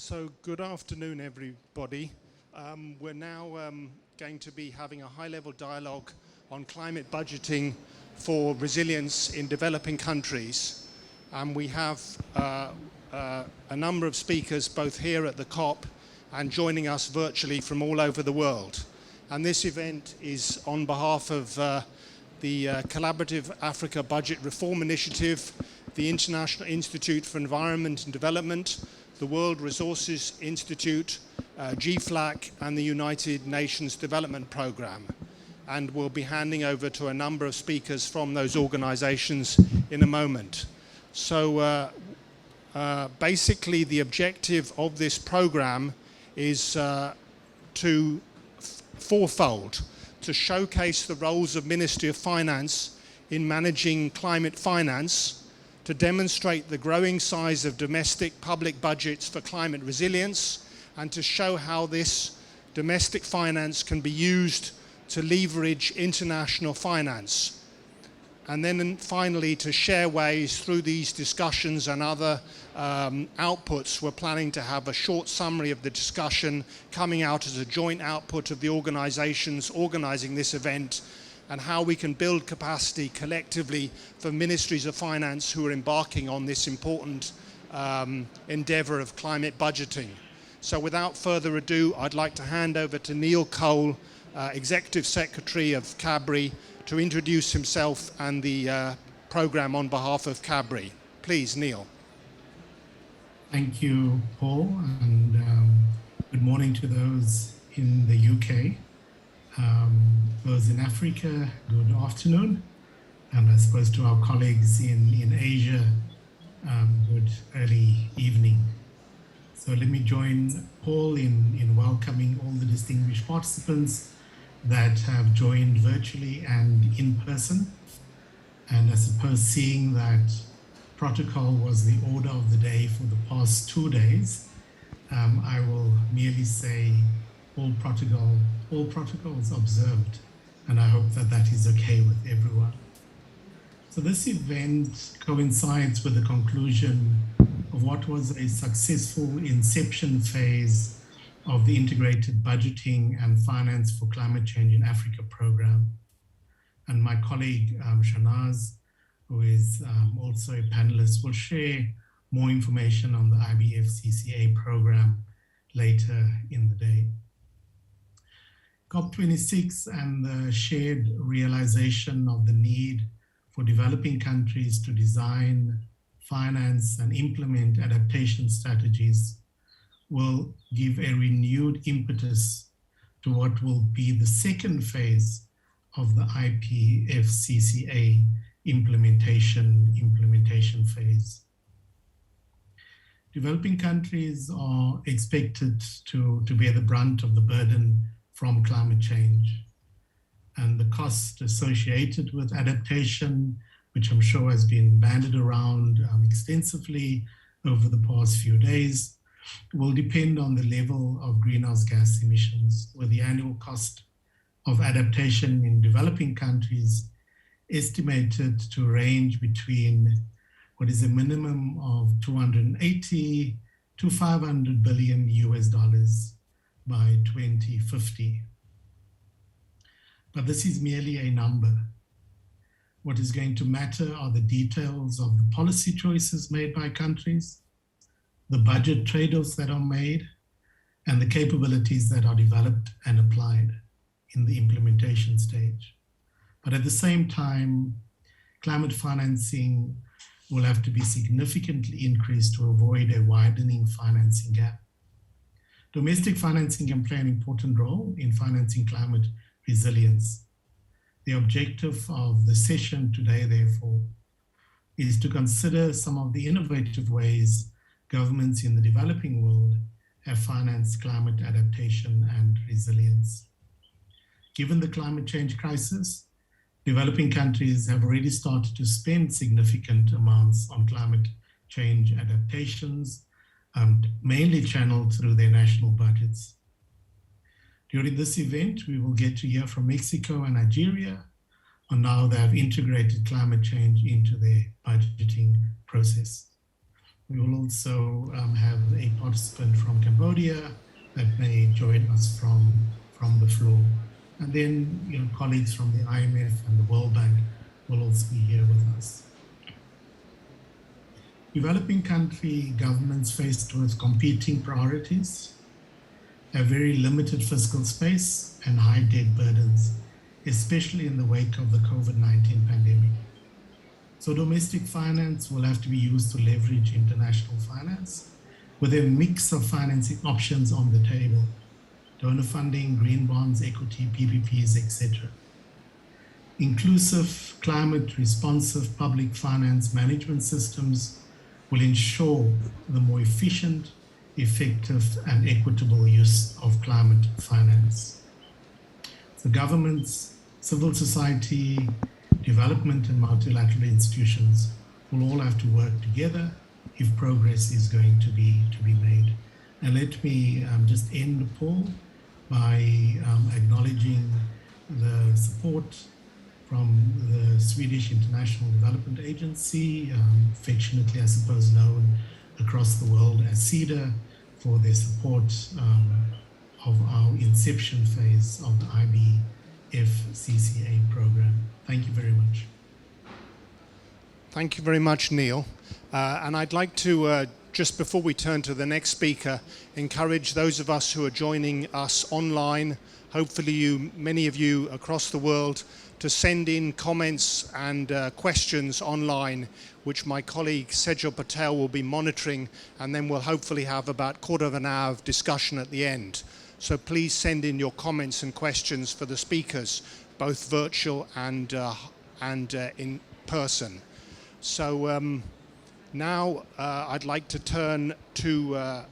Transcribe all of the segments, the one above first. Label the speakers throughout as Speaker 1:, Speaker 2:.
Speaker 1: So good afternoon, everybody. We're now going to be having a high-level dialogue on climate budgeting for resilience in developing countries. And we have a number of speakers both here at the COP and joining us virtually from all over the world. And this event is on behalf of the Collaborative Africa Budget Reform Initiative, the International Institute for Environment and Development, the World Resources Institute, GFLAC, and the United Nations Development Programme. And we'll be handing over to a number of speakers from those organizations in a moment. So basically the objective of this program is fourfold: to showcase the roles of Ministry of Finance in managing climate finance, to demonstrate the growing size of domestic public budgets for climate resilience, and to show how this domestic finance can be used to leverage international finance. And then finally, to share ways through these discussions and other outputs. We're planning to have a short summary of the discussion coming out as a joint output of the organizations organizing this event, and how we can build capacity collectively for ministries of finance who are embarking on this important endeavor of climate budgeting. So without further ado, I'd like to hand over to Neil Cole, Executive Secretary of CABRI, to introduce himself and the program on behalf of CABRI. Please, Neil.
Speaker 2: Thank you, Paul, and good morning to those in the UK. Those in Africa, good afternoon, and I suppose to our colleagues in Asia, good early evening. So let me join Paul in welcoming all the distinguished participants that have joined virtually and in person. And I suppose seeing that protocol was the order of the day for the past 2 days, I will merely say all protocols observed, and I hope that that is okay with everyone. So this event coincides with the conclusion of what was a successful inception phase of the Integrated Budgeting and Finance for Climate Change in Africa program. And my colleague Shanaz, who is also a panelist, will share more information on the IBFCCA program later in the day. COP26 and the shared realization of the need for developing countries to design, finance, and implement adaptation strategies will give a renewed impetus to what will be the second phase of the IPFCCA implementation phase. Developing countries are expected to bear the brunt of the burden from climate change, and the cost associated with adaptation, which I'm sure has been bandied around extensively over the past few days, will depend on the level of greenhouse gas emissions, with the annual cost of adaptation in developing countries estimated to range between what is a minimum of 280 to 500 billion US dollars by 2050. But this is merely a number. What is going to matter are the details of the policy choices made by countries, the budget trade-offs that are made, and the capabilities that are developed and applied in the implementation stage. But at the same time, climate financing will have to be significantly increased to avoid a widening financing gap. Domestic financing can play an important role in financing climate resilience. The objective of the session today, therefore, is to consider some of the innovative ways governments in the developing world have financed climate adaptation and resilience. Given the climate change crisis, developing countries have already started to spend significant amounts on climate change adaptations, mainly channeled through their national budgets. During this event, we will get to hear from Mexico and Nigeria on how they have integrated climate change into their budgeting process. We will also have a participant from Cambodia that may join us from the floor. And then, colleagues from the IMF and the World Bank will also be here with us. Developing country governments faced with competing priorities, a very limited fiscal space and high debt burdens, especially in the wake of the COVID-19 pandemic. So domestic finance will have to be used to leverage international finance with a mix of financing options on the table: donor funding, green bonds, equity, PPPs, etc. Inclusive, climate responsive public finance management systems will ensure the more efficient, effective, and equitable use of climate finance. So governments, civil society, development and multilateral institutions will all have to work together if progress is going to be made. And let me just end, Paul, by acknowledging the support from the Swedish International Development Agency, affectionately, I suppose, known across the world as CEDA, for their support of our inception phase of the IBFCCA program. Thank you very much.
Speaker 1: Thank you very much, Neil. And I'd like to, just before we turn to the next speaker, encourage those of us who are joining us online, hopefully many of you across the world, to send in comments and questions online, which my colleague Sejal Patel will be monitoring, and then we'll hopefully have about quarter of an hour of discussion at the end. So please send in your comments and questions for the speakers, both virtual and in person. So now I'd like to turn to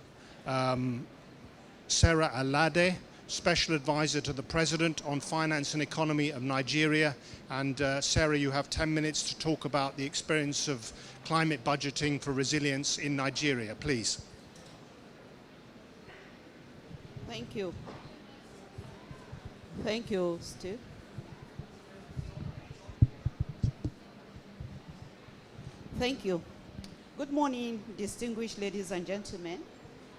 Speaker 1: Sarah Alade, Special Advisor to the President on Finance and Economy of Nigeria. And Sarah, you have 10 minutes to talk about the experience of climate budgeting for resilience in Nigeria, please.
Speaker 3: Thank you. Thank you, Steve. Thank you. Good morning, distinguished ladies and gentlemen.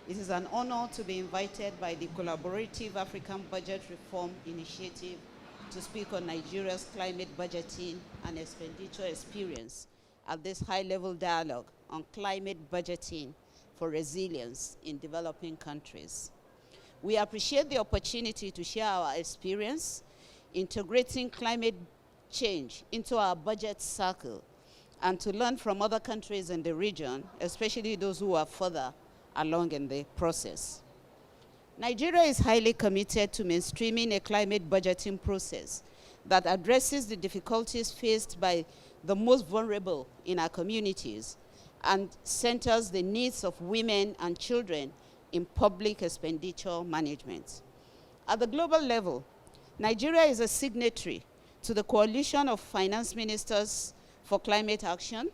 Speaker 3: It is an honor to be invited by the Collaborative African Budget Reform Initiative to speak on Nigeria's climate budgeting and expenditure experience at this high-level dialogue on climate budgeting for resilience in developing countries. We appreciate the opportunity to share our experience integrating climate change into our budget cycle and to learn from other countries in the region, especially those who are further along in the process. Nigeria is highly committed to mainstreaming a climate budgeting process that addresses the difficulties faced by the most vulnerable in our communities and centers the needs of women and children in public expenditure management. At the global level, Nigeria is a signatory to the Coalition of Finance Ministers for Climate Action,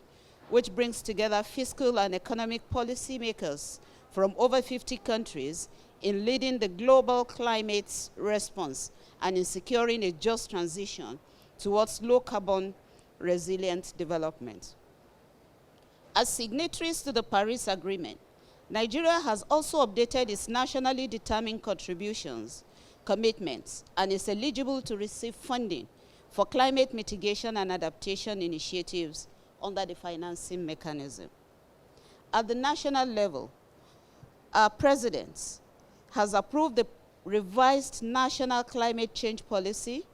Speaker 3: which brings together fiscal and economic policy makers from over 50 countries in leading the global climate response and in securing a just transition towards low-carbon resilient development. As signatories to the Paris Agreement, Nigeria has also updated its nationally determined contributions, commitments, and is eligible to receive funding for climate mitigation and adaptation initiatives under the financing mechanism. At the national level, our President has approved the revised National Climate Change Policy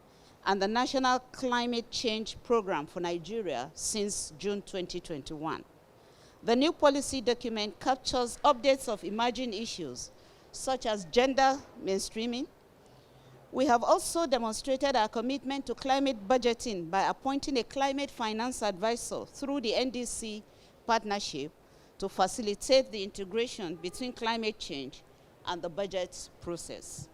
Speaker 3: and the National Climate Change Program for Nigeria since June 2021. The new policy document captures updates of emerging issues such as gender mainstreaming. We have also demonstrated our commitment to climate budgeting by appointing a climate finance advisor through the NDC partnership to facilitate the integration between climate change and the budget process.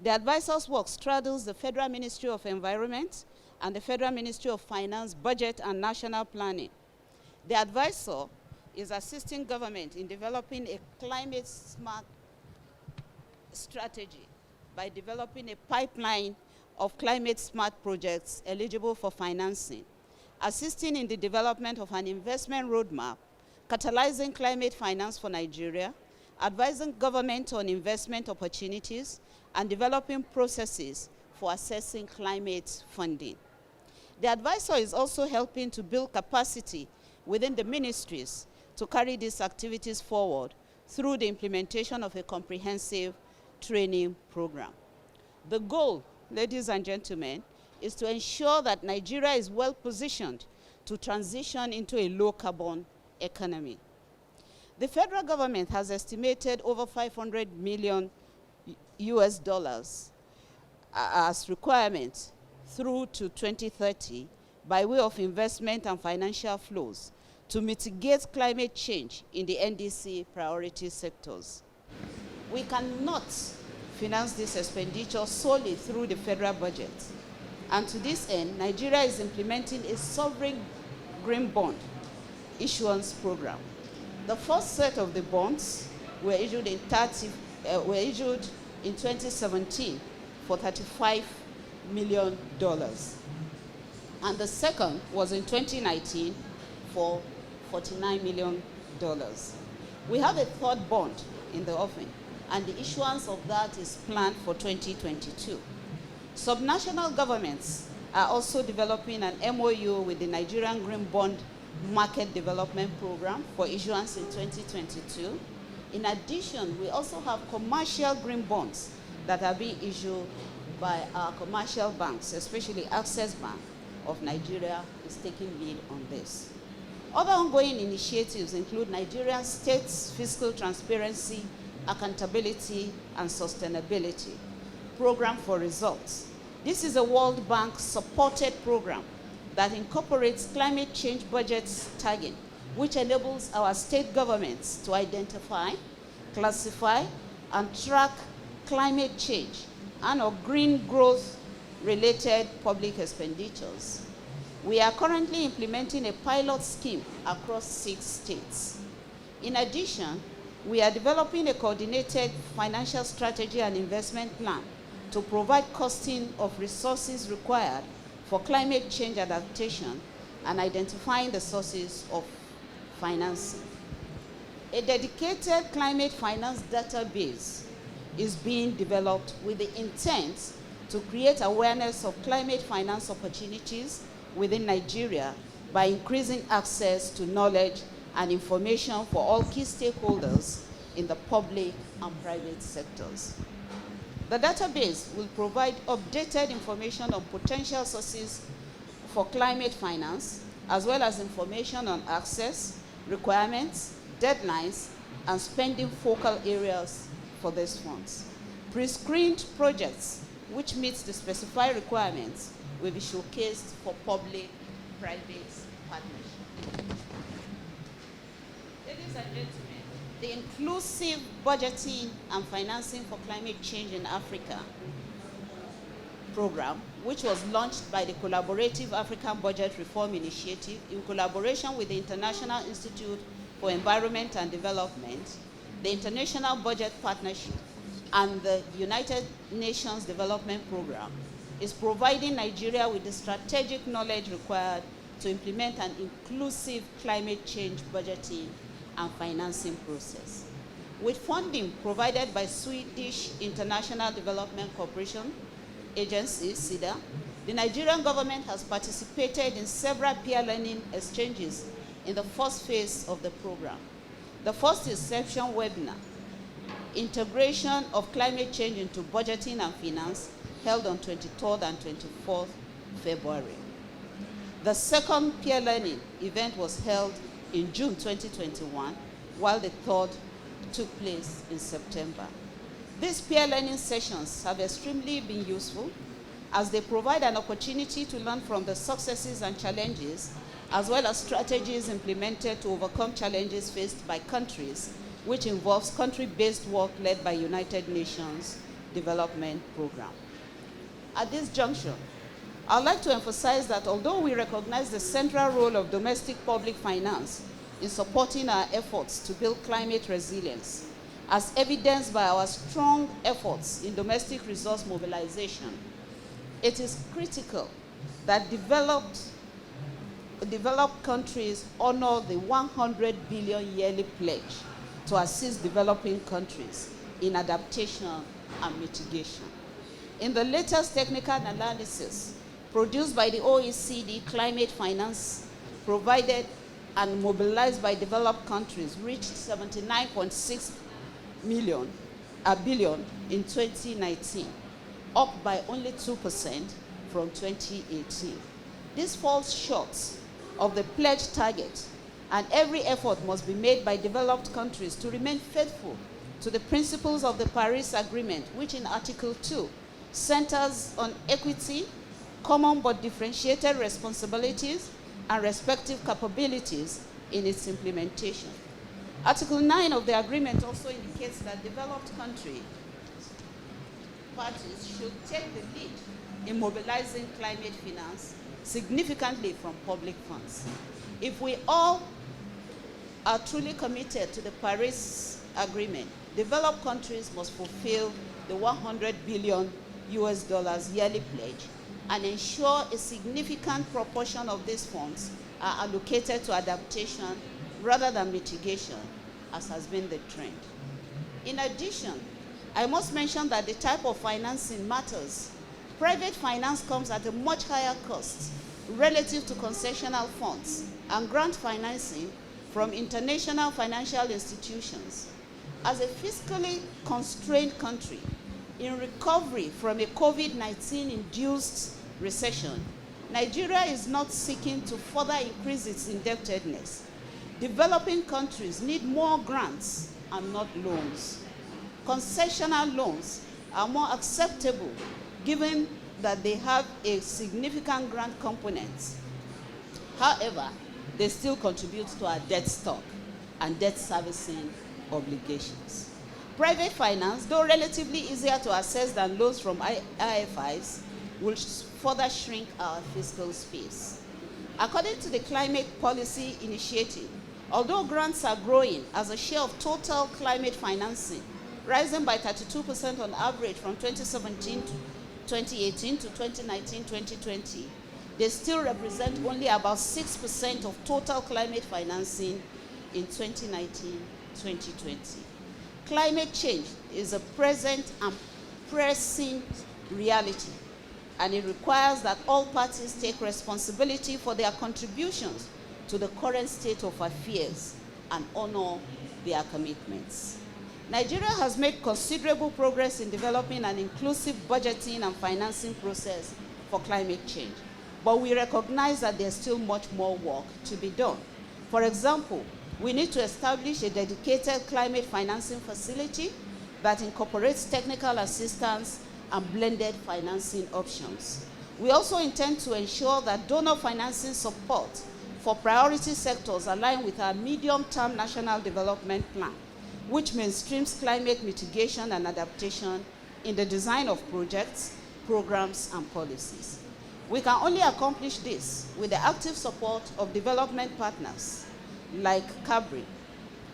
Speaker 3: The advisor's work straddles the Federal Ministry of Environment and the Federal Ministry of Finance, Budget and National Planning. The advisor is assisting government in developing a climate-smart strategy by developing a pipeline of climate-smart projects eligible for financing, assisting in the development of an investment roadmap catalyzing climate finance for Nigeria, advising government on investment opportunities, and developing processes for assessing climate funding. The advisor is also helping to build capacity within the ministries to carry these activities forward through the implementation of a comprehensive training program. The goal, ladies and gentlemen, is to ensure that Nigeria is well positioned to transition into a low-carbon economy. The federal government has estimated over $500 million US dollars as requirements through to 2030 by way of investment and financial flows to mitigate climate change in the NDC priority sectors. We cannot finance this expenditure solely through the federal budget. And to this end, Nigeria is implementing a sovereign green bond issuance program. The first set of the bonds were issued in 2017 for $35 million. And the second was in 2019 for $49 million. We have a third bond in the offing, and the issuance of that is planned for 2022. Subnational governments are also developing an MOU with the Nigerian Green Bond Market Development Program for issuance in 2022. In addition, we also have commercial green bonds that are being issued by our commercial banks, especially Access Bank of Nigeria is taking lead on this. Other ongoing initiatives include Nigerian State's Fiscal Transparency, Accountability, and Sustainability Program for Results. This is a World Bank-supported program that incorporates climate change budgets tagging, which enables our state governments to identify, classify, and track climate change and or green growth-related public expenditures. We are currently implementing a pilot scheme across 6 states. In addition, we are developing a coordinated financial strategy and investment plan to provide costing of resources required for climate change adaptation and identifying the sources of financing. A dedicated climate finance database is being developed with the intent to create awareness of climate finance opportunities within Nigeria by increasing access to knowledge and information for all key stakeholders in the public and private sectors. The database will provide updated information on potential sources for climate finance, as well as information on access, requirements, deadlines, and spending focal areas for these funds. Pre-screened projects which meet the specified requirements will be showcased for public-private partnership. Ladies and gentlemen, the Inclusive Budgeting and Financing for Climate Change in Africa program, which was launched by the Collaborative African Budget Reform Initiative in collaboration with the International Institute for Environment and Development, the International Budget Partnership, and the United Nations Development Program, is providing Nigeria with the strategic knowledge required to implement an inclusive climate change budgeting and financing process. With funding provided by Swedish International Development Corporation Agency, SIDA, the Nigerian government has participated in several peer learning exchanges in the first phase of the program. The first inception webinar, Integration of Climate Change into Budgeting and Finance, held on 23rd and 24th February. The second peer learning event was held in June 2021, while the third took place in September. These peer learning sessions have extremely been useful as they provide an opportunity to learn from the successes and challenges, as well as strategies implemented to overcome challenges faced by countries, which involves country-based work led by United Nations Development Program. At this juncture, I'd like to emphasize that although we recognize the central role of domestic public finance in supporting our efforts to build climate resilience, as evidenced by our strong efforts in domestic resource mobilization, it is critical that developed countries honor the 100 billion yearly pledge to assist developing countries in adaptation and mitigation. In the latest technical analysis produced by the OECD, climate finance provided and mobilized by developed countries reached 79.6 billion in 2019, up by only 2% from 2018. This falls short of the pledge target, and every effort must be made by developed countries to remain faithful to the principles of the Paris Agreement, which in Article 2 centers on equity, common but differentiated responsibilities, and respective capabilities in its implementation. Article 9 of the agreement also indicates that developed country parties should take the lead in mobilizing climate finance significantly from public funds. If we all are truly committed to the Paris Agreement, developed countries must fulfill the 100 billion US dollars yearly pledge and ensure a significant proportion of these funds are allocated to adaptation rather than mitigation, as has been the trend. In addition, I must mention that the type of financing matters. Private finance comes at a much higher cost relative to concessional funds and grant financing from international financial institutions. As a fiscally constrained country in recovery from a COVID-19 induced recession, Nigeria is not seeking to further increase its indebtedness. Developing countries need more grants and not loans. Concessional loans are more acceptable given that they have a significant grant component. However, they still contribute to our debt stock and debt servicing obligations. Private finance, though relatively easier to access than loans from IFIs, will further shrink our fiscal space. According to the Climate Policy Initiative, although grants are growing as a share of total climate financing, rising by 32% on average from 2017 to 2018 to 2019-2020, they still represent only about 6% of total climate financing in 2019-2020. Climate change is a present and pressing reality, and it requires that all parties take responsibility for their contributions to the current state of affairs and honor their commitments. Nigeria has made considerable progress in developing an inclusive budgeting and financing process for climate change, but we recognize that there's still much more work to be done. For example, we need to establish a dedicated climate financing facility that incorporates technical assistance and blended financing options. We also intend to ensure that donor financing support for priority sectors align with our medium-term national development plan, which mainstreams climate mitigation and adaptation in the design of projects, programs, and policies. We can only accomplish this with the active support of development partners like CABRI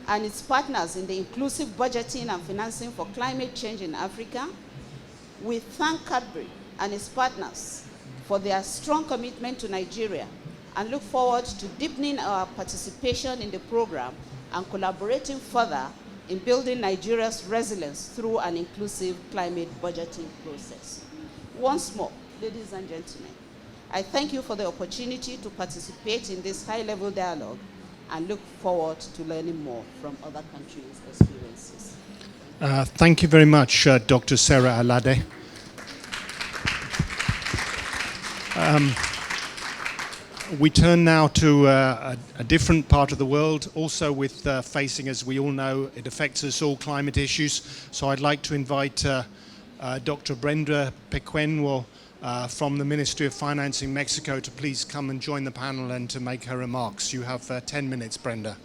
Speaker 3: and its partners in the inclusive budgeting and financing for climate change in Africa. We thank CABRI and its partners for their strong commitment to Nigeria and look forward to deepening our participation in the program and collaborating further in building Nigeria's resilience through an inclusive climate budgeting process. Once more, ladies and gentlemen, I thank you for the opportunity to participate in this high-level dialogue and look forward to learning more from other countries' experiences.
Speaker 1: Thank you very much, Dr. Sarah Alade. We turn now to a different part of the world, also with facing, as we all know, it affects us all, climate issues. So I'd like to invite Dr. Brenda Pequeno from the Ministry of Finance in Mexico to please come and join the panel and to make her remarks. You have 10 minutes, Brenda.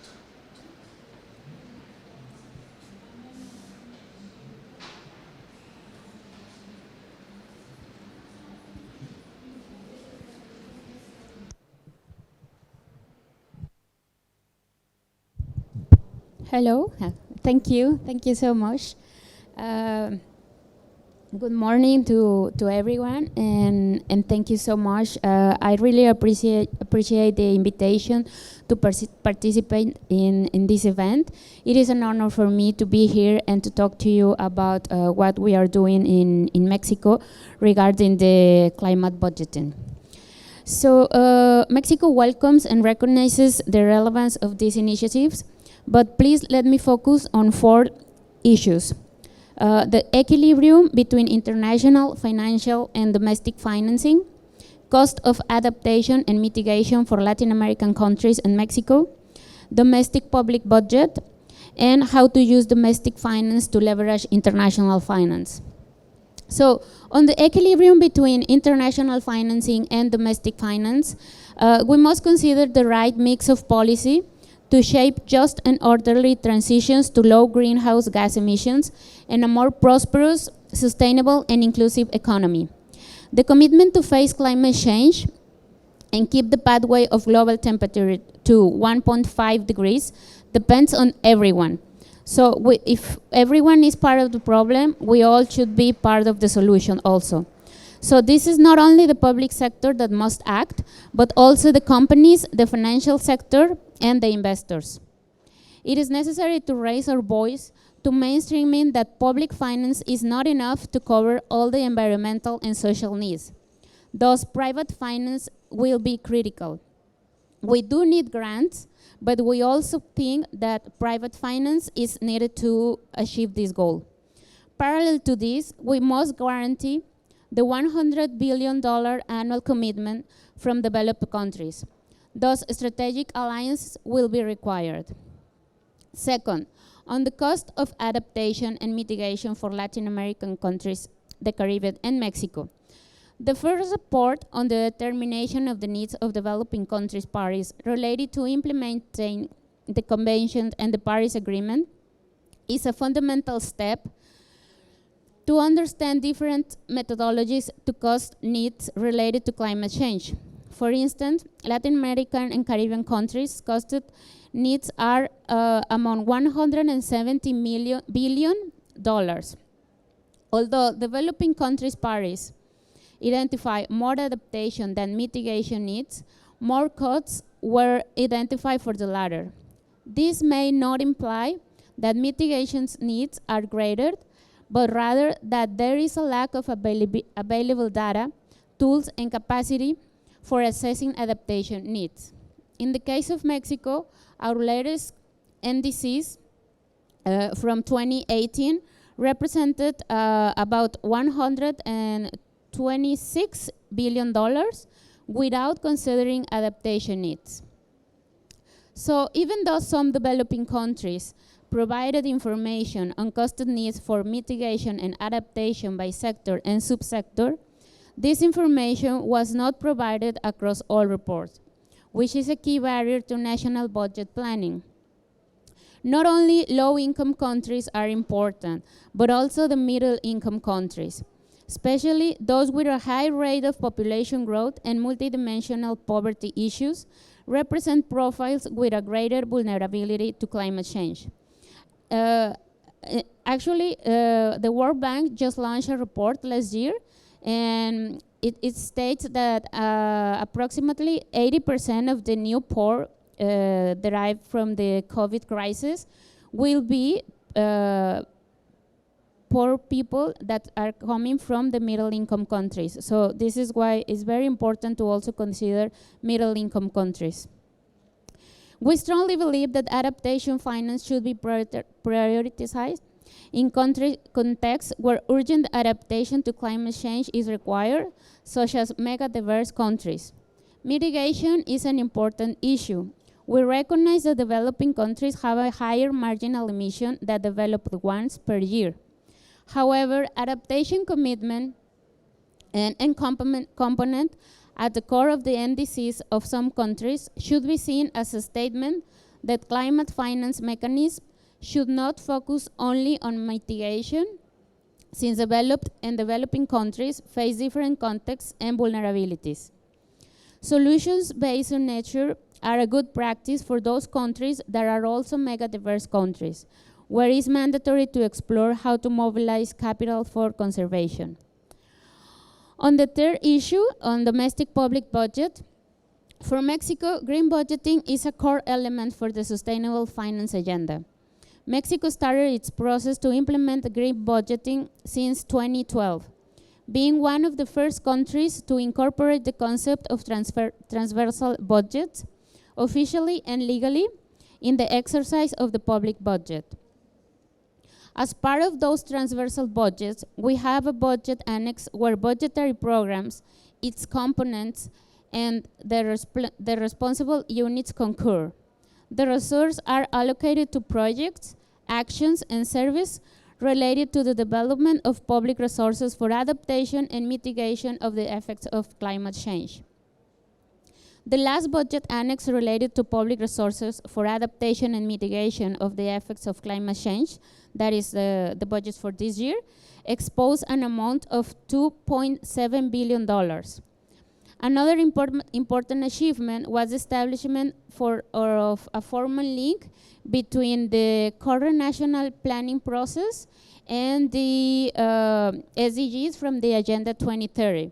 Speaker 4: Hello, thank you so much. Good morning to everyone, and thank you so much. I really appreciate the invitation to participate in this event. It is an honor for me to be here and to talk to you about what we are doing in Mexico regarding the climate budgeting. So Mexico welcomes and recognizes the relevance of these initiatives, but please let me focus on 4 issues. The equilibrium between international, financial, and domestic financing, cost of adaptation and mitigation for Latin American countries and Mexico, domestic public budget, and how to use domestic finance to leverage international finance. So, on the equilibrium between international financing and domestic finance, we must consider the right mix of policy to shape just and orderly transitions to low greenhouse gas emissions and a more prosperous, sustainable, and inclusive economy. The commitment to face climate change and keep the pathway of global temperature to 1.5 degrees depends on everyone. So if everyone is part of the problem, we all should be part of the solution also. So this is not only the public sector that must act, but also the companies, the financial sector, and the investors. It is necessary to raise our voice to mainstreaming that public finance is not enough to cover all the environmental and social needs. Thus, private finance will be critical. We do need grants, but we also think that private finance is needed to achieve this goal. Parallel to this, we must guarantee the $100 billion annual commitment from developed countries. Thus, strategic alliances will be required. Second, on the cost of adaptation and mitigation for Latin American countries, the Caribbean, and Mexico. The first report on the determination of the needs of developing countries parties related to implementing the Convention and the Paris Agreement is a fundamental step to understand different methodologies to cost needs related to climate change. For instance, Latin American and Caribbean countries' costed needs are among $170 billion. Although developing countries' parties identify more adaptation than mitigation needs, more costs were identified for the latter. This may not imply that mitigation needs are greater, but rather that there is a lack of available data, tools, and capacity for assessing adaptation needs. In the case of Mexico, our latest NDCs from 2018 represented about $126 billion without considering adaptation needs. So even though some developing countries provided information on costed needs for mitigation and adaptation by sector and subsector, this information was not provided across all reports, which is a key barrier to national budget planning. Not only low-income countries are important, but also the middle-income countries, especially those with a high rate of population growth and multidimensional poverty issues, represent profiles with a greater vulnerability to climate change. Actually, the World Bank just launched a report last year, and it states that approximately 80% of the new poor derived from the COVID crisis will be poor people that are coming from the middle-income countries. So this is why it's very important to also consider middle-income countries. We strongly believe that adaptation finance should be prioritized in contexts where urgent adaptation to climate change is required, such as mega-diverse countries. Mitigation is an important issue. We recognize that developing countries have a higher marginal emission than developed ones per year. However, adaptation commitment and component at the core of the NDCs of some countries should be seen as a statement that climate finance mechanisms should not focus only on mitigation, since developed and developing countries face different contexts and vulnerabilities. Solutions based on nature are a good practice for those countries that are also mega-diverse countries. where it's mandatory to explore how to mobilize capital for conservation. On the third issue, on domestic public budget, for Mexico, green budgeting is a core element for the sustainable finance agenda. Mexico started its process to implement green budgeting since 2012, being one of the first countries to incorporate the concept of transversal budgets, officially and legally, in the exercise of the public budget. As part of those transversal budgets, we have a budget annex where budgetary programs, its components, and the responsible units concur. The resources are allocated to projects, actions, and service related to the development of public resources for adaptation and mitigation of the effects of climate change. The last budget annex related to public resources for adaptation and mitigation of the effects of climate change, that is the budget for this year, exposed an amount of $2.7 billion. Another important achievement was the establishment of a formal link between the current national planning process and the SDGs from the Agenda 2030.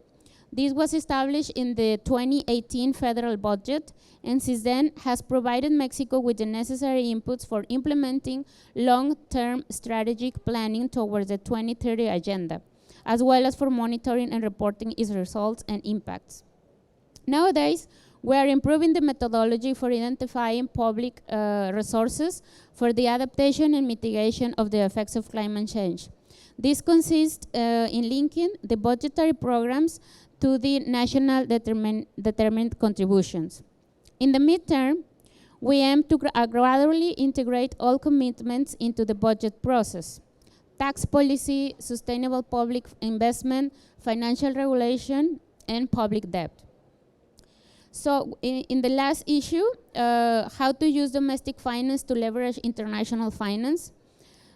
Speaker 4: This was established in the 2018 federal budget, and since then has provided Mexico with the necessary inputs for implementing long-term strategic planning towards the 2030 agenda, as well as for monitoring and reporting its results and impacts. Nowadays, we are improving the methodology for identifying public resources for the adaptation and mitigation of the effects of climate change. This consists in linking the budgetary programs to the national determined contributions. In the midterm, we aim to gradually integrate all commitments into the budget process: tax policy, sustainable public investment, financial regulation, and public debt. So in the last issue, how to use domestic finance to leverage international finance.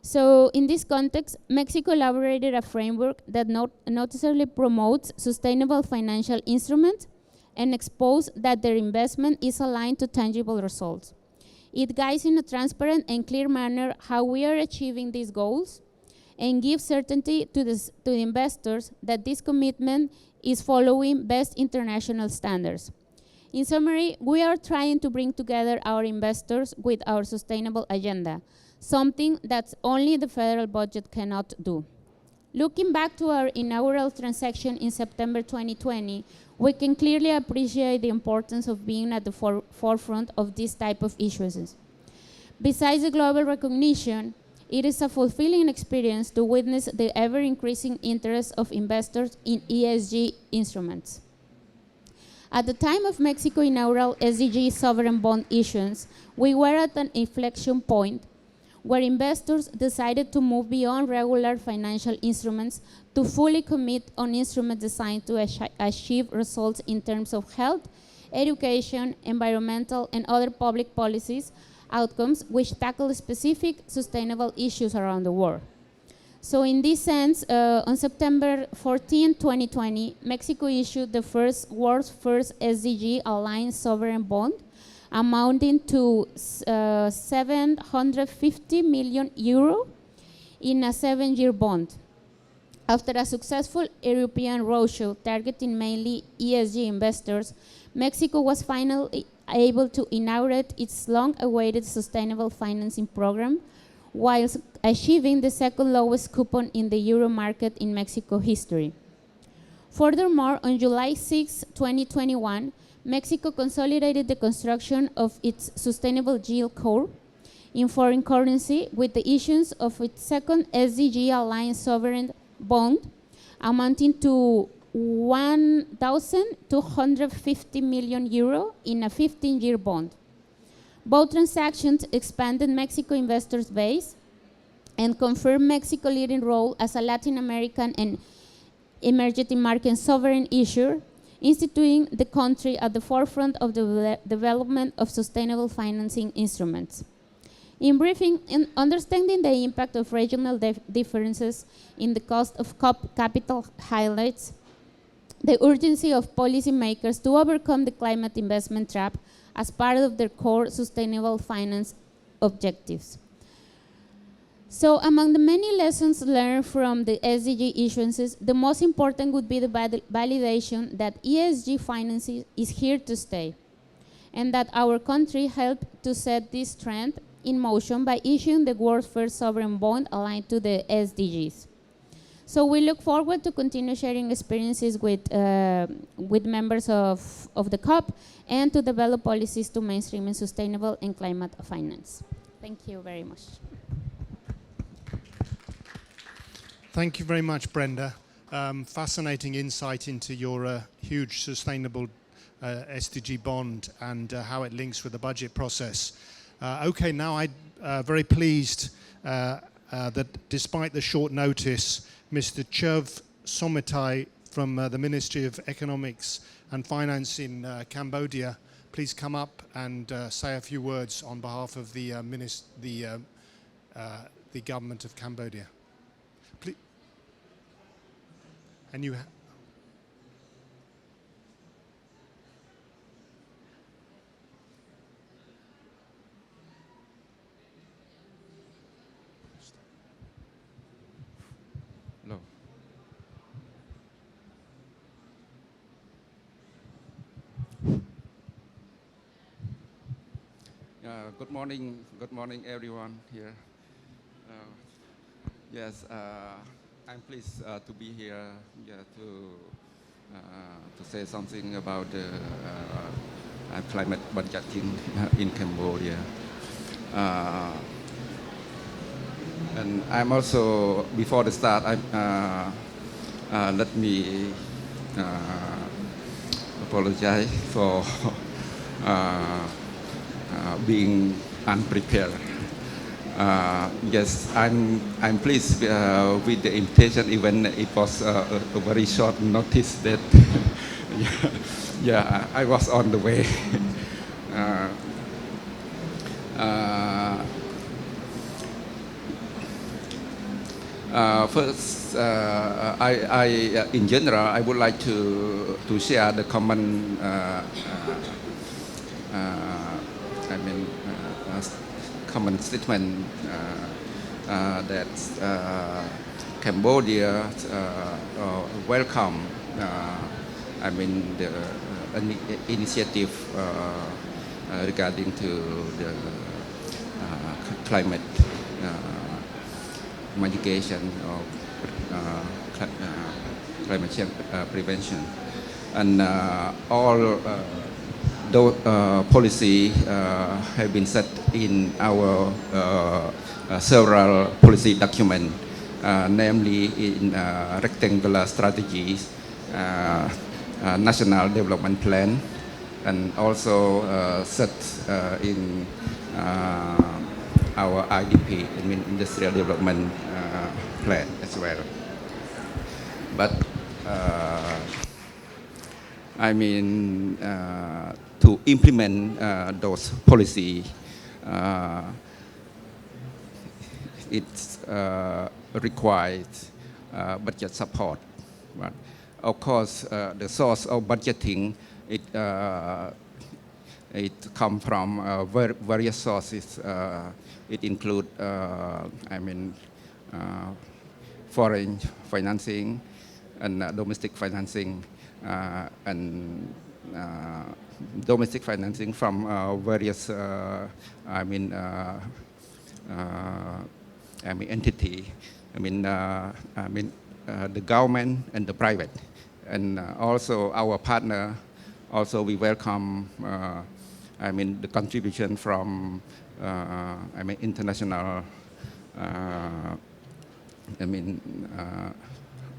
Speaker 4: So in this context, Mexico elaborated a framework that noticeably promotes sustainable financial instruments and exposes that their investment is aligned to tangible results. It guides in a transparent and clear manner how we are achieving these goals and gives certainty to the investors that this commitment is following best international standards. In summary, we are trying to bring together our investors with our sustainable agenda, something that only the federal budget cannot do. Looking back to our inaugural transaction in September 2020, we can clearly appreciate the importance of being at the forefront of this type of issues. Besides the global recognition, it is a fulfilling experience to witness the ever-increasing interest of investors in ESG instruments. At the time of Mexico's inaugural SDG sovereign bond issuance, we were at an inflection point where investors decided to move beyond regular financial instruments to fully commit on instruments designed to achieve results in terms of health, education, environmental, and other public policies outcomes which tackle specific sustainable issues around the world. So in this sense, on September 14, 2020, Mexico issued the world's first SDG-aligned sovereign bond, amounting to 750 million euro in a 7-year bond. After a successful European roadshow targeting mainly ESG investors, Mexico was finally able to inaugurate its long-awaited sustainable financing program, whilst achieving the second lowest coupon in the euro market in Mexico history. Furthermore, on July 6, 2021, Mexico consolidated the construction of its sustainable yield curve in foreign currency with the issuance of its second SDG-aligned sovereign bond, amounting to 1,250 million euro in a 15-year bond. Both transactions expanded Mexico investors' base and confirmed Mexico's leading role as a Latin American and emerging market sovereign issuer, instituting the country at the forefront of the development of sustainable financing instruments. In briefing, in understanding the impact of regional differences in the cost of capital highlights the urgency of policymakers to overcome the climate investment trap as part of their core sustainable finance objectives. So among the many lessons learned from the SDG issuances, the most important would be the validation that ESG financing is here to stay, and that our country helped to set this trend in motion by issuing the world's first sovereign bond aligned to the SDGs. So we look forward to continue sharing experiences with members of the COP and to develop policies to mainstream in sustainable and climate finance. Thank you very much.
Speaker 1: Thank you very much, Brenda. Fascinating insight into your huge sustainable SDG bond and how it links with the budget process. Okay, now I'm very pleased that despite the short notice, Mr. Cherv Somitai from the Ministry of Economics and Finance in Cambodia, please come up and say a few words on behalf of the government of Cambodia. Please. And you.
Speaker 5: Hello. Good morning everyone here. Yes, I'm pleased to be here to say something about the climate budgeting in Cambodia. And I'm also, before the start, let me apologize for being unprepared. Yes, I'm pleased with the invitation, even it was a very short notice that yeah, I was on the way. First, in general, I would like to share the common, common statement that Cambodia welcome, the initiative regarding to the climate mitigation or climate change prevention, and all those policy have been set in our several policy documents, namely in rectangular strategies, national development plan, and also set in our IDP, Industrial Development Plan as well. But to implement those policies, it's required budget support. But of course, the source of budgeting, it comes from various sources. It includes, foreign financing and domestic financing, and domestic financing from various, entity. The government and the private, and also our partner. Also, we welcome, the contribution from, international,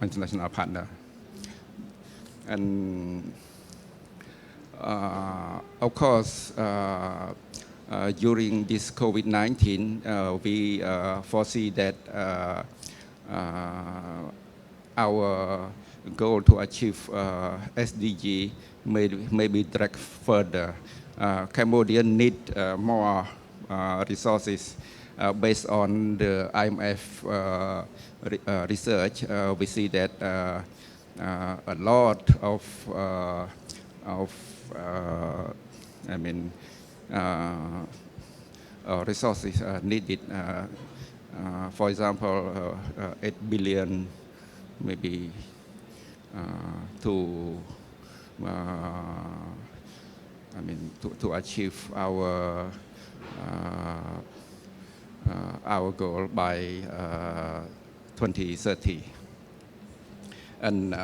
Speaker 5: international partner. And of course, during this COVID-19, we foresee that our goal to achieve SDG may be dragged further. Cambodia need more resources. Based on the IMF research, we see that a lot of resources are needed For example, 8 billion maybe to to achieve our goal by 2030. And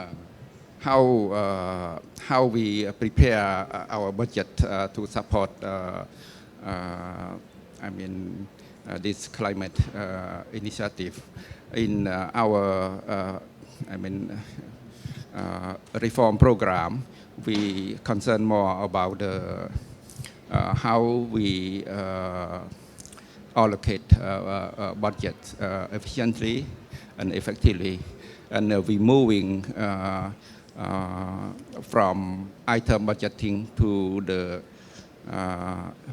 Speaker 5: how we prepare our budget to support this climate initiative in our reform program. We concern more about how we allocate budget efficiently and effectively, and we moving from item budgeting to the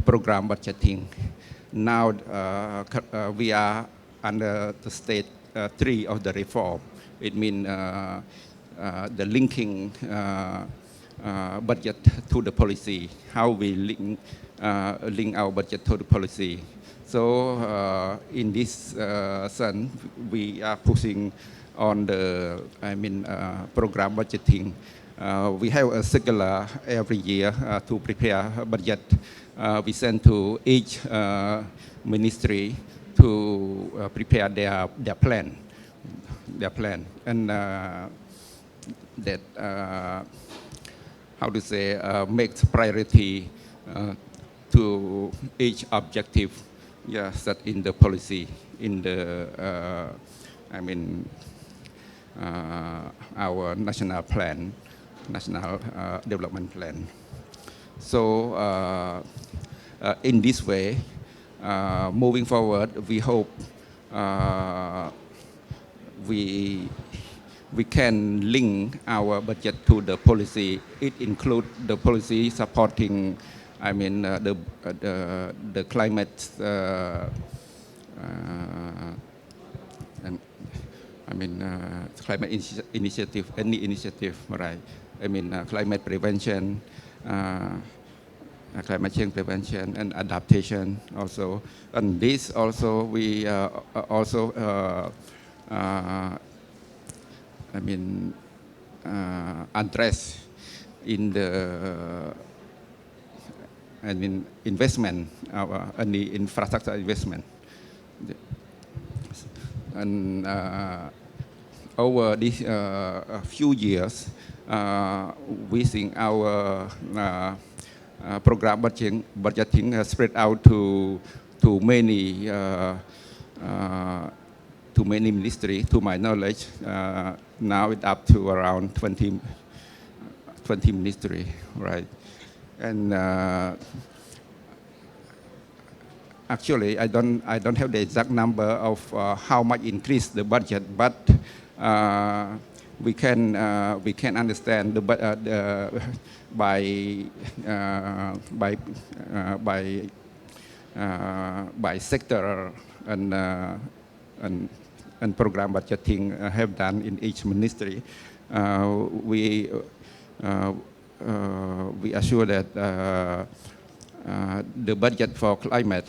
Speaker 5: program budgeting. Now we are under the stage 3 of the reform. It means the linking budget to the policy, how we link our budget to the policy. So in this sense, we are pushing on the program budgeting. We have a circular every year to prepare a budget. We send to each ministry to prepare their plan, and that how to say makes priority to each objective, set in the policy, in the our national plan, national development plan. So in this way, moving forward, we hope we can link our budget to the policy. It includes the policy supporting, the climate, climate initiative, any initiative, right? Climate prevention, climate change prevention and adaptation also. And this also we also address in the investment, and the infrastructure investment. And over these few years, we think our program budgeting spread out to many ministries. To my knowledge, now it's up to around 20 ministries, right? And actually, I don't have the exact number of how much increase the budget, but we can understand by sector and program budgeting have done in each ministry. We assure that the budget for climate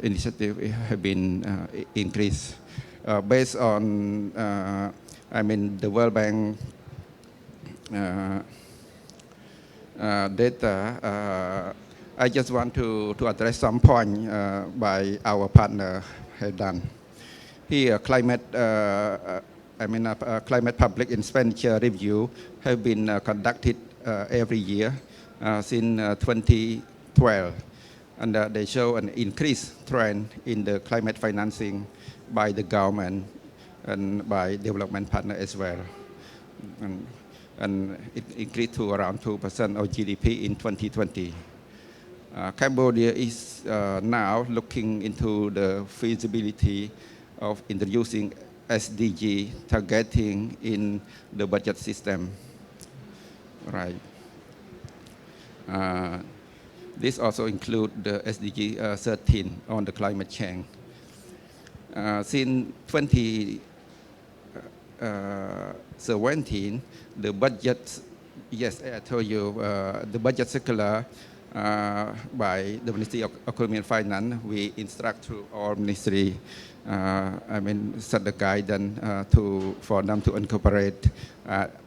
Speaker 5: initiative have been increased based on the World Bank data. I just want to address some point by our partner have done. Here, climate public expenditure review have been conducted every year since 2012, and they show an increased trend in the climate financing by the government and by development partner as well. And it increased to around 2% of GDP in 2020. Cambodia is now looking into the feasibility of introducing SDG targeting in the budget system, right? This also includes the SDG 13 on the climate change. Since 2017, the budget, yes, I told you, the budget circular by the Ministry of Economy and Finance. We instruct through all ministry, set the guidance for them to incorporate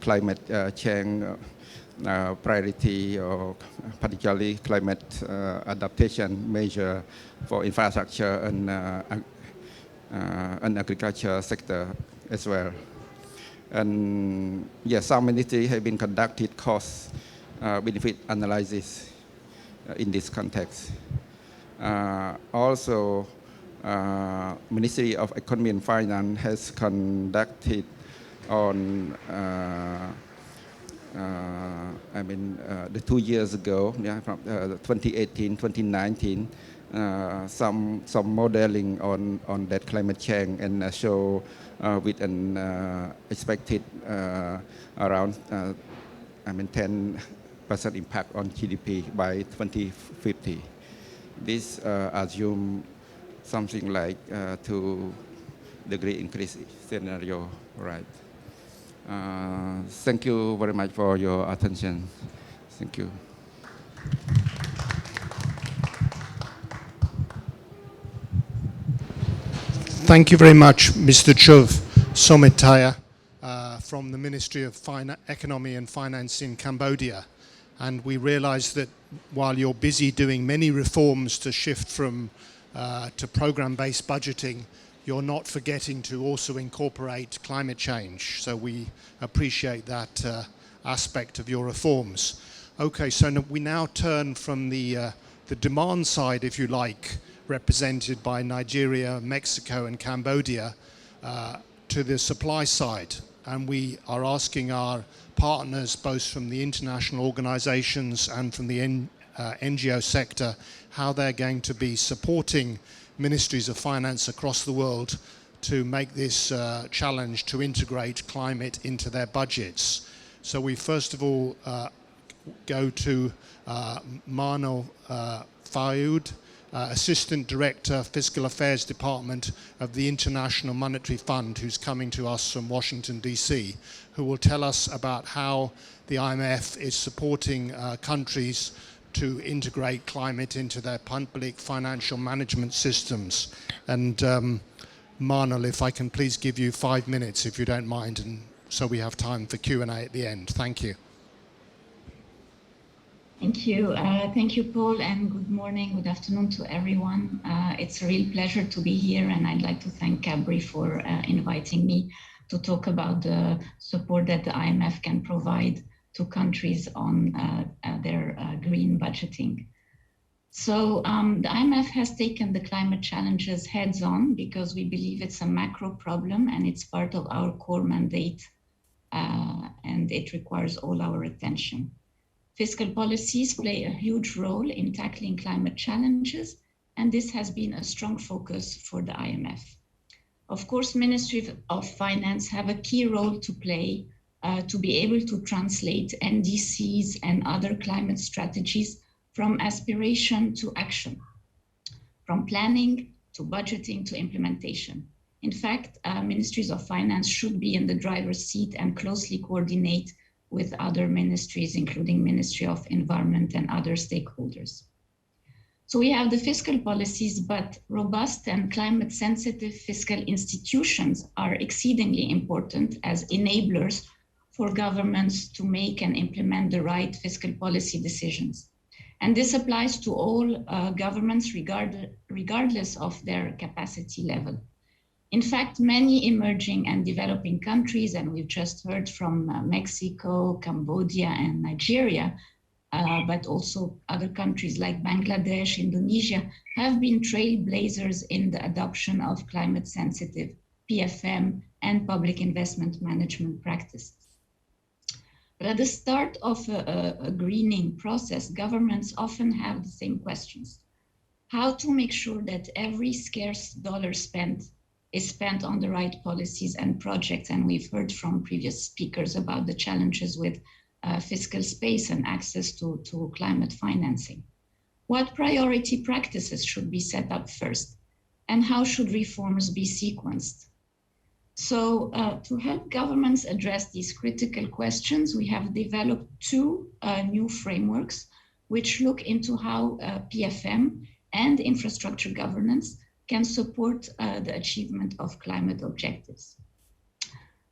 Speaker 5: climate change priority, or particularly climate adaptation measure for infrastructure and agriculture sector as well. And yes, some ministries have been conducted cost benefit analysis in this context. Also, Ministry of Economy and Finance has conducted on the 2 years ago, from 2018, 2019, some modeling on that climate change, and show with an expected around 10% impact on GDP by 2050. This assume something like 2-degree increase scenario, right? Thank you very much for your attention. Thank you.
Speaker 1: Thank you very much, Mr. Chuv Somitaya from the Ministry of Economy and Finance in Cambodia. And we realize that while you're busy doing many reforms to shift from to program-based budgeting, you're not forgetting to also incorporate climate change. So we appreciate that aspect of your reforms. Okay, so we now turn from the demand side, if you like, represented by Nigeria, Mexico, and Cambodia, to the supply side. And we are asking our partners, both from the international organizations and from the NGO sector, how they're going to be supporting ministries of finance across the world to make this challenge to integrate climate into their budgets. So we first of all go to Mano Fayoud, Assistant Director, Fiscal Affairs Department of the International Monetary Fund, who's coming to us from Washington, D.C., who will tell us about how the IMF is supporting countries to integrate climate into their public financial management systems. And Manal, if I can please give you 5 minutes, if you don't mind, and so we have time for Q&A at the end. Thank you.
Speaker 6: Thank you. Thank you, Paul, and good morning, good afternoon to everyone. It's a real pleasure to be here, and I'd like to thank CABRI for inviting me to talk about the support that the IMF can provide to countries on their green budgeting. So the IMF has taken the climate challenges heads on because we believe it's a macro problem and it's part of our core mandate, and it requires all our attention. Fiscal policies play a huge role in tackling climate challenges, and this has been a strong focus for the IMF. Of course, Ministry of Finance have a key role to play to be able to translate NDCs and other climate strategies from aspiration to action, from planning to budgeting to implementation. In fact, Ministries of Finance should be in the driver's seat and closely coordinate with other ministries, including Ministry of Environment and other stakeholders. So we have the fiscal policies, but robust and climate-sensitive fiscal institutions are exceedingly important as enablers for governments to make and implement the right fiscal policy decisions. And this applies to all governments regardless of their capacity level. In fact, many emerging and developing countries, and we've just heard from Mexico, Cambodia, and Nigeria, but also other countries like Bangladesh, Indonesia, have been trailblazers in the adoption of climate-sensitive PFM and public investment management practices. But at the start of a greening process, governments often have the same questions. How to make sure that every scarce dollar spent is spent on the right policies and projects. And we've heard from previous speakers about the challenges with fiscal space and access to climate financing. What priority practices should be set up first? And how should reforms be sequenced? So to help governments address these critical questions, we have developed two new frameworks. which look into how PFM and infrastructure governance can support the achievement of climate objectives.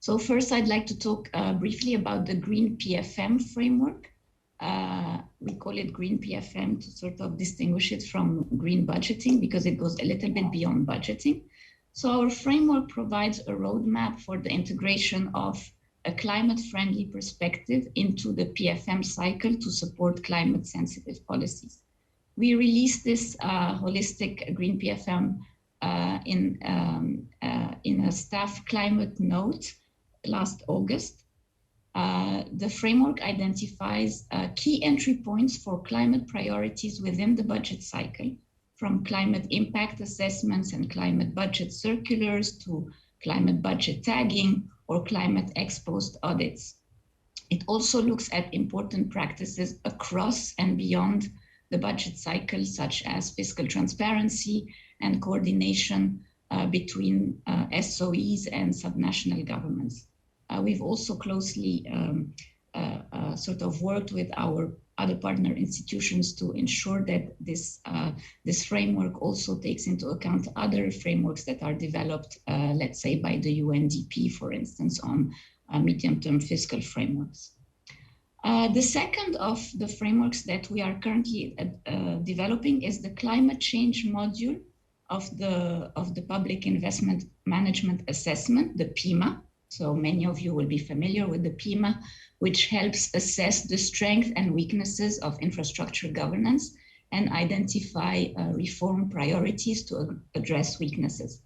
Speaker 6: So first, I'd like to talk briefly about the Green Pfm Framework. We call it Green Pfm to sort of distinguish it from green budgeting because it goes a little bit beyond budgeting. So our framework provides a roadmap for the integration of a climate-friendly perspective into the PFM cycle to support climate-sensitive policies. We released this holistic Green Pfm in a staff climate note last August. The framework identifies key entry points for climate priorities within the budget cycle, from climate impact assessments and climate budget circulars to climate budget tagging or climate ex-post audits. It also looks at important practices across and beyond the budget cycle, such as fiscal transparency and coordination between SOEs and subnational governments. We've also closely sort of worked with our other partner institutions to ensure that this framework also takes into account other frameworks that are developed, let's say, by the UNDP, for instance, on medium-term fiscal frameworks. The second of the frameworks that we are currently developing is the climate change module of the Public Investment Management Assessment, the PIMA. So many of you will be familiar with the PIMA, which helps assess the strengths and weaknesses of infrastructure governance and identify reform priorities to address weaknesses.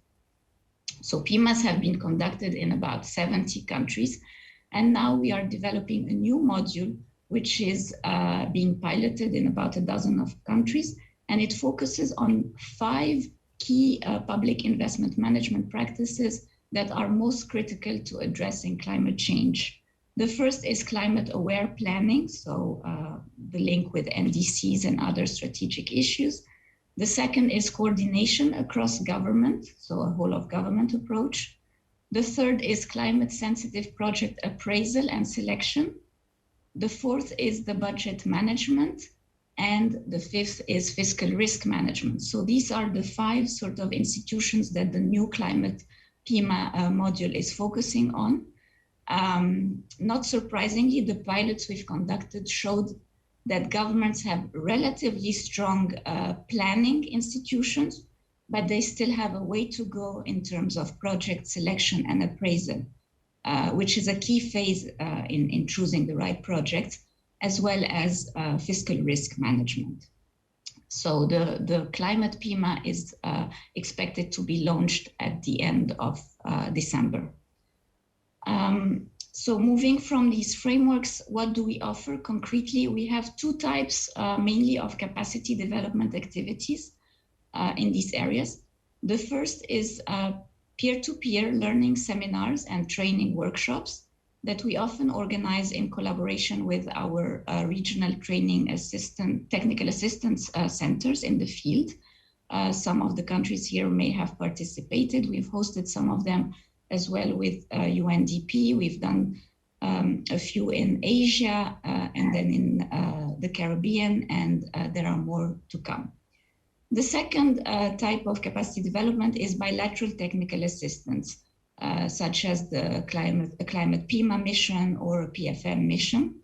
Speaker 6: So PIMAs have been conducted in about 70 countries, and now we are developing a new module, which is being piloted in about a dozen of countries, and it focuses on 5 key public investment management practices that are most critical to addressing climate change. The first is climate-aware planning, so the link with NDCs and other strategic issues. The second is coordination across government, so a whole-of-government approach. The third is climate-sensitive project appraisal and selection. The fourth is the budget management. And the fifth is fiscal risk management. So these are the 5 sort of institutions that the new climate PIMA module is focusing on. Not surprisingly, the pilots we've conducted showed that governments have relatively strong planning institutions, but they still have a way to go in terms of project selection and appraisal, which is a key phase in choosing the right projects, as well as fiscal risk management. So the climate PIMA is expected to be launched at the end of December. So moving from these frameworks, what do we offer concretely? We have 2 types mainly of capacity development activities in these areas. The first is peer-to-peer learning seminars and training workshops that we often organize in collaboration with our regional training technical assistance centers in the field. Some of the countries here may have participated. We've hosted some of them as well with UNDP. We've done a few in Asia and then in the Caribbean, and there are more to come. The second type of capacity development is bilateral technical assistance, such as the climate PIMA mission or a PFM mission.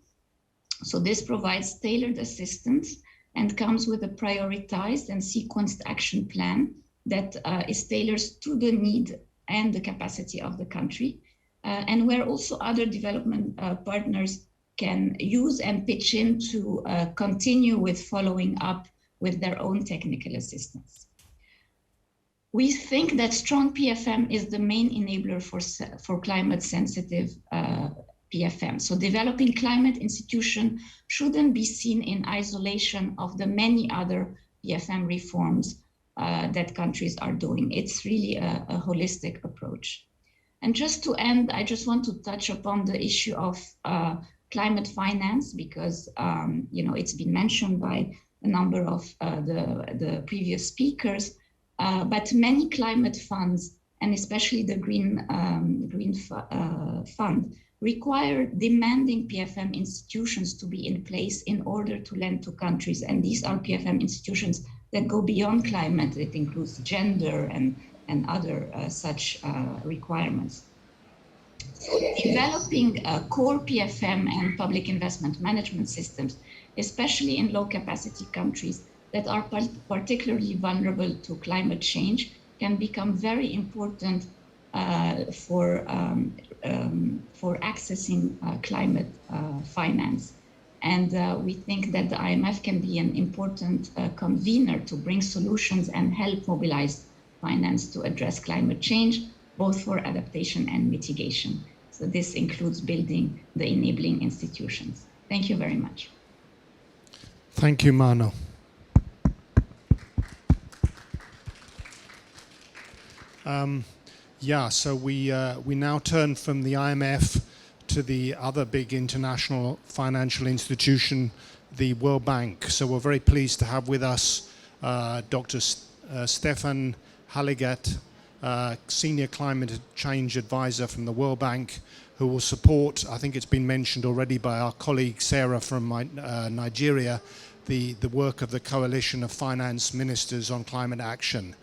Speaker 6: So this provides tailored assistance and comes with a prioritized and sequenced action plan that is tailored to the need and the capacity of the country, and where also other development partners can use and pitch in to continue with following up with their own technical assistance. We think that strong PFM is the main enabler for climate sensitive PFM. So developing climate institution shouldn't be seen in isolation of the many other PFM reforms that countries are doing. It's really a holistic approach. And just to end, I just want to touch upon the issue of climate finance, because it's been mentioned by a number of the previous speakers. But many climate funds, and especially the Green Fund, require demanding PFM institutions to be in place in order to lend to countries. And these are PFM institutions that go beyond climate. It includes gender and other such requirements. So developing core PFM and public investment management systems, especially in low capacity countries that are particularly vulnerable to climate change, can become very important for accessing climate finance. And we think that the IMF can be an important convener to bring solutions and help mobilize finance to address climate change, both for adaptation and mitigation. So this includes building the enabling institutions. Thank you very much.
Speaker 1: Thank you, Mano. So we now turn from the IMF to the other big international financial institution, the World Bank. So we're very pleased to have with us Dr. Stefan Halligat, Senior Climate Change Advisor from the World Bank, who will support, I think it's been mentioned already by our colleague Sarah from Nigeria, the work of the Coalition of Finance Ministers on Climate Action.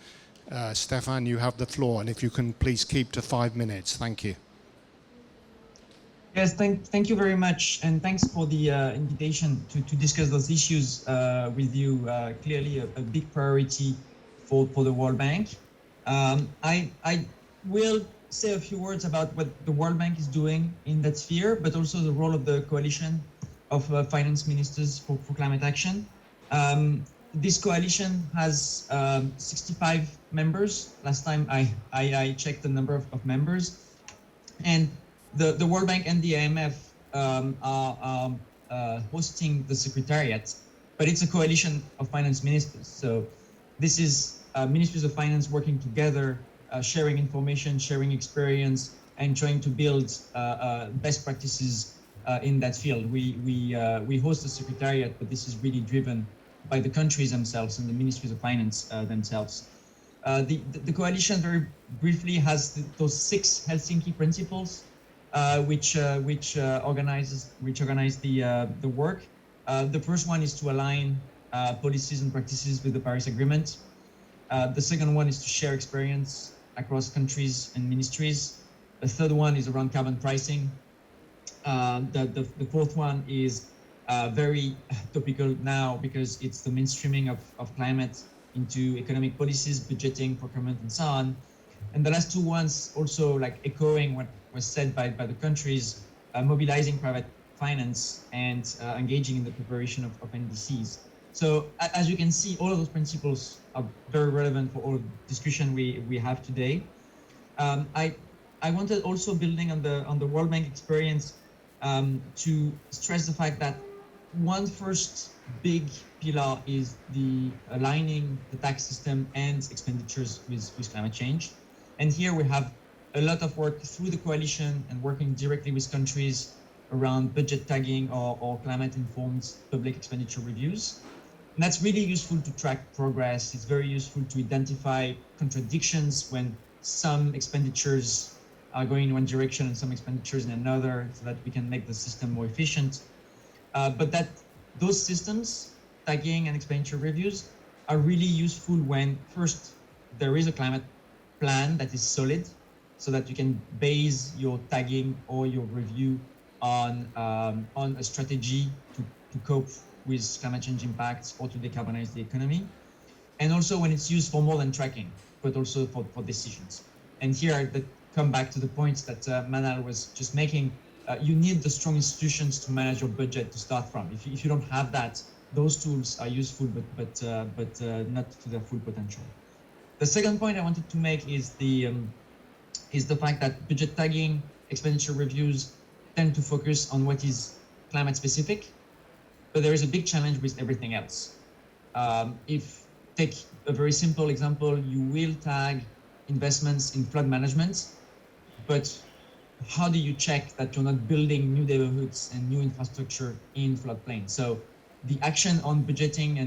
Speaker 1: Stefan, you have the floor, and if you can please keep to 5 minutes. Thank you.
Speaker 7: Yes, thank you very much, and thanks for the invitation to discuss those issues with you. Clearly a big priority for the World Bank. I will say a few words about what the World Bank is doing in that sphere, but also the role of the Coalition of Finance Ministers for Climate Action. This coalition has 65 members. Last time I checked the number of members. And the World Bank and the IMF are hosting the secretariat, but it's a coalition of finance ministers. So this is ministries of finance working together, sharing information, sharing experience, and trying to build best practices in that field. We host the secretariat, but this is really driven by the countries themselves and the ministries of finance themselves. The coalition, very briefly, has those 6 Helsinki Principles, which organize the work. The first one is to align policies and practices with the Paris Agreement. The second one is to share experience across countries and ministries. The third one is around carbon pricing. The fourth one is very topical now because it's the mainstreaming of climate into economic policies, budgeting, procurement, and so on. And the last 2 ones also like echoing what was said by the countries, mobilizing private finance and engaging in the preparation of NDCs. So as you can see, all of those principles are very relevant for all the discussion we have today. I wanted also, building on the World Bank experience, to stress the fact that one first big pillar is the aligning the tax system and expenditures with climate change. And here we have a lot of work through the coalition and working directly with countries around budget tagging or climate-informed public expenditure reviews. And that's really useful to track progress. It's very useful to identify contradictions when some expenditures are going in one direction and some expenditures in another, so that we can make the system more efficient. But those systems, tagging and expenditure reviews, are really useful when first there is a climate plan that is solid, so that you can base your tagging or your review on a strategy to cope with climate change impacts or to decarbonize the economy. And also when it's used for more than tracking, but also for decisions. And here I come back to the points that Manal was just making. You need the strong institutions to manage your budget to start from. If you don't have that, those tools are useful, but not to their full potential. The second point I wanted to make is the fact that budget tagging, expenditure reviews tend to focus on what is climate specific, but there is a big challenge with everything else. If take a very simple example, you will tag investments in flood management, but how do you check that you're not building new neighborhoods and new infrastructure in floodplains? So the action on budgeting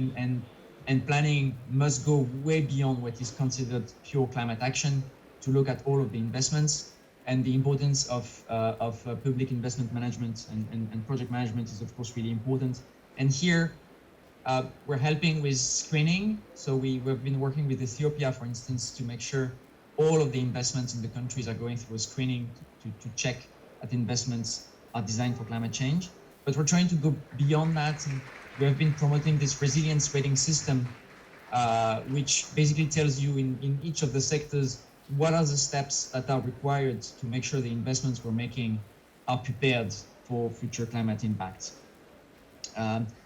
Speaker 7: and planning must go way beyond what is considered pure climate action to look at all of the investments. and the importance of public investment management and project management is of course really important. And here we're helping with screening. So we've been working with Ethiopia, for instance, to make sure all of the investments in the countries are going through a screening to check that investments are designed for climate change. But we're trying to go beyond that, and we have been promoting this resilience rating system, which basically tells you in each of the sectors what are the steps that are required to make sure the investments we're making are prepared for future climate impacts.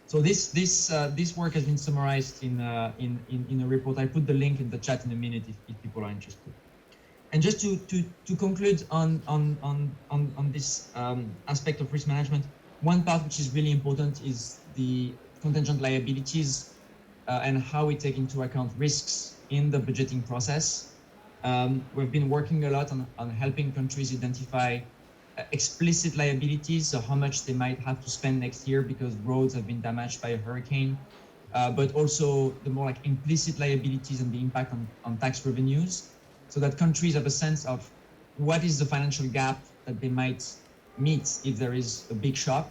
Speaker 7: So this work has been summarized in a report. I put the link in the chat in a minute if people are interested. And just to conclude on this aspect of risk management, one part which is really important is the contingent liabilities and how we take into account risks in the budgeting process. We've been working a lot on helping countries identify explicit liabilities, so how much they might have to spend next year because roads have been damaged by a hurricane, but also the more like implicit liabilities and the impact on tax revenues, so that countries have a sense of what is the financial gap that they might meet if there is a big shock,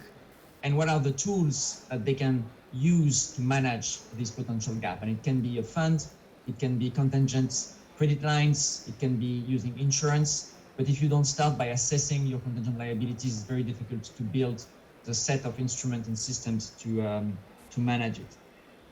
Speaker 7: and what are the tools that they can use to manage this potential gap. And it can be a fund, it can be contingent credit lines, it can be using insurance. But if you don't start by assessing your contingent liabilities, it's very difficult to build the set of instruments and systems to manage it.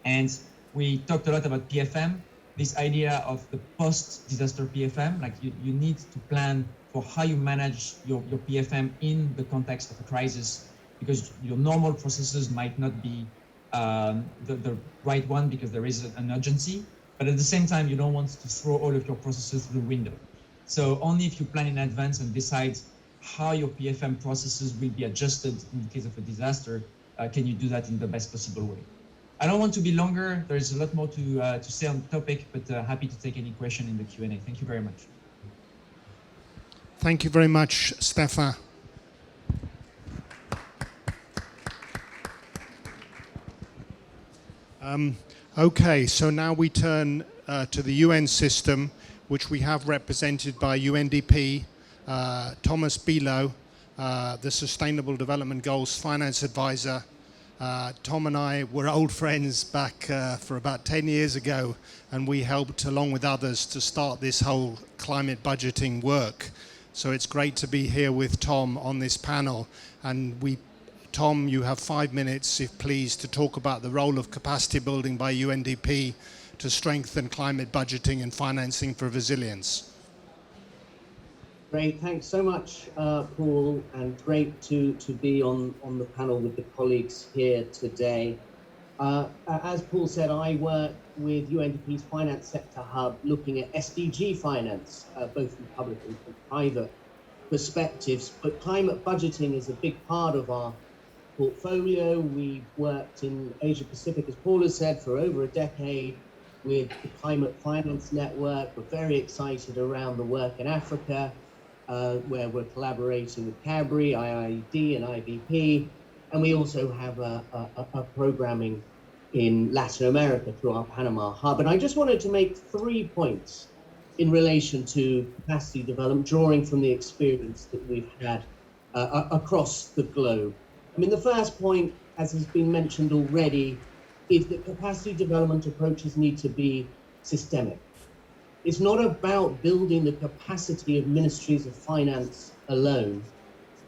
Speaker 7: And we talked a lot about PFM, this idea of the post-disaster PFM, like you need to plan for how you manage your PFM in the context of a crisis, because your normal processes might not be the right one because there is an urgency, but at the same time, you don't want to throw all of your processes through the window. So only if you plan in advance and decide how your PFM processes will be adjusted in the case of a disaster, can you do that in the best possible way. I don't want to be longer. There is a lot more to say on the topic, but happy to take any question in the Q&A. Thank you very much.
Speaker 1: Thank you very much, Stefan. Okay, so now we turn to the UN system, which we have represented by Undp, Thomas Bilo, the Sustainable Development Goals Finance Advisor. Tom and I were old friends back for about 10 years ago, and we helped, along with others, to start this whole climate budgeting work. So it's great to be here with Tom on this panel. And Tom, you have 5 minutes, if pleased, to talk about the role of capacity building by UNDP to strengthen climate budgeting and financing for resilience.
Speaker 8: Great, thanks so much, Paul, and great to be on the panel with the colleagues here today. As Paul said, I work with UNDP's Finance Sector Hub looking at SDG finance, both from public and from private perspectives, but climate budgeting is a big part of our portfolio. We've worked in Asia Pacific, as Paul has said, for over a decade with the Climate Finance Network. We're very excited around the work in Africa, where we're collaborating with CABRI, IIED and IVP. And we also have a programming in Latin America through our Panama hub. And I just wanted to make 3 points in relation to capacity development, drawing from the experience that we've had across the globe. I mean, the first point, as has been mentioned already, is that capacity development approaches need to be systemic. It's not about building the capacity of ministries of finance alone.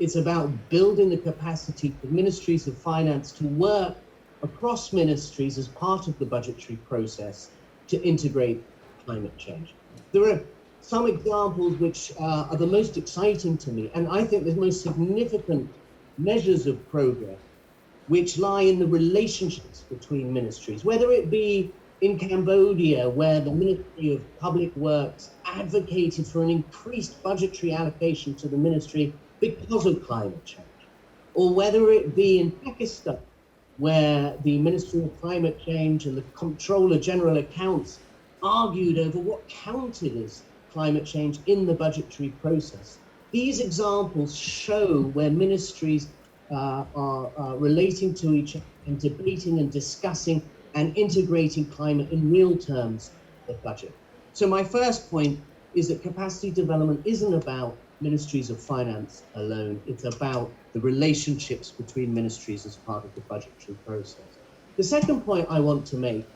Speaker 8: It's about building the capacity of ministries of finance to work across ministries as part of the budgetary process to integrate climate change. There are some examples which are the most exciting to me, and I think the most significant measures of progress which lie in the relationships between ministries, whether it be in Cambodia, where the Ministry of Public Works advocated for an increased budgetary allocation to the ministry because of climate change, or whether it be in Pakistan, where the Ministry of Climate Change and the Comptroller General Accounts argued over what counted as climate change in the budgetary process. These examples show where ministries are relating to each other and debating and discussing and integrating climate in real terms of budget. So my first point is that capacity development isn't about ministries of finance alone. It's about the relationships between ministries as part of the budgetary process. The second point I want to make,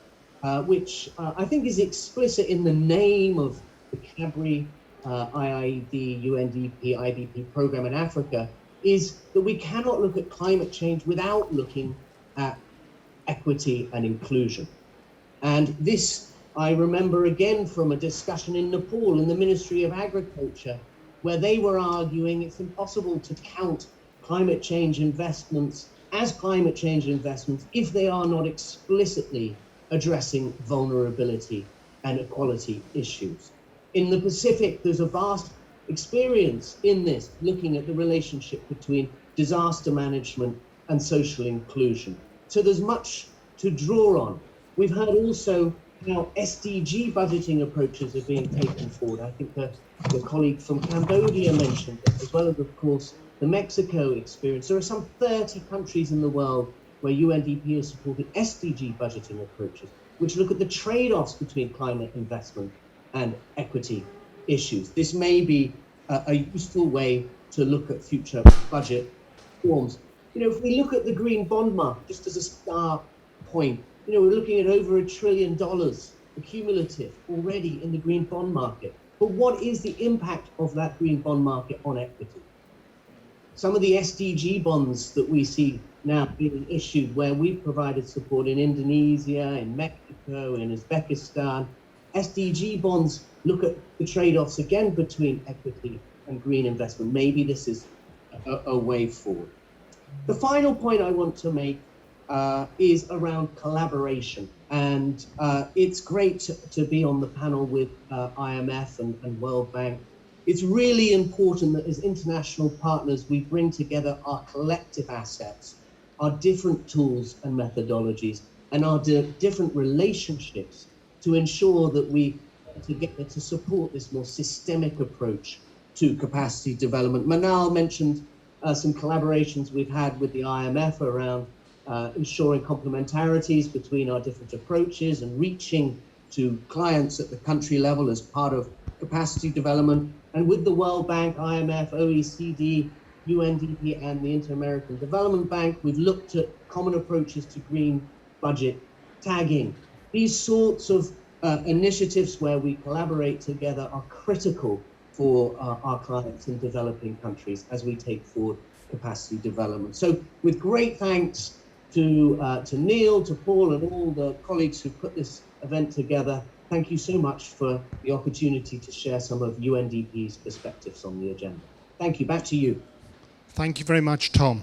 Speaker 8: which I think is explicit in the name of the CABRI, IIED, UNDP, IDP program in Africa, is that we cannot look at climate change without looking at equity and inclusion. And this, I remember again from a discussion in Nepal in the Ministry of Agriculture, where they were arguing it's impossible to count climate change investments as climate change investments if they are not explicitly addressing vulnerability and equality issues. In the Pacific, there's a vast experience in this, looking at the relationship between disaster management and social inclusion. So there's much to draw on. We've heard also how SDG budgeting approaches are being taken forward. I think the colleague from Cambodia mentioned it, as well as, of course, the Mexico experience. There are some 30 countries in the world where UNDP has supported SDG budgeting approaches, which look at the trade-offs between climate investment and equity issues. This may be a useful way to look at future budget forms. You know, if we look at the green bond market, just as a start point, you know, we're looking at over $1 trillion accumulative already in the green bond market. But what is the impact of that green bond market on equity? Some of the SDG bonds that we see now being issued, where we've provided support in Indonesia, in Mexico, in Uzbekistan, SDG bonds look at the trade-offs again between equity and green investment. Maybe this is a way forward. The final point I want to make is around collaboration. And it's great to be on the panel with IMF and World Bank. It's really important that as international partners, we bring together our collective assets, our different tools and methodologies, and our different relationships to ensure that we together to support this more systemic approach to capacity development. Manal mentioned some collaborations we've had with the IMF around ensuring complementarities between our different approaches and reaching to clients at the country level as part of capacity development. And with the World Bank, IMF, OECD, UNDP, and the Inter-American Development Bank, we've looked at common approaches to green budget tagging. These sorts of initiatives where we collaborate together are critical for our clients in developing countries as we take forward capacity development. So with great thanks to Neil, to Paul, and all the colleagues who put this event together, thank you so much for the opportunity to share some of UNDP's perspectives on the agenda. Thank you. Back to you.
Speaker 1: Thank you very much, Tom.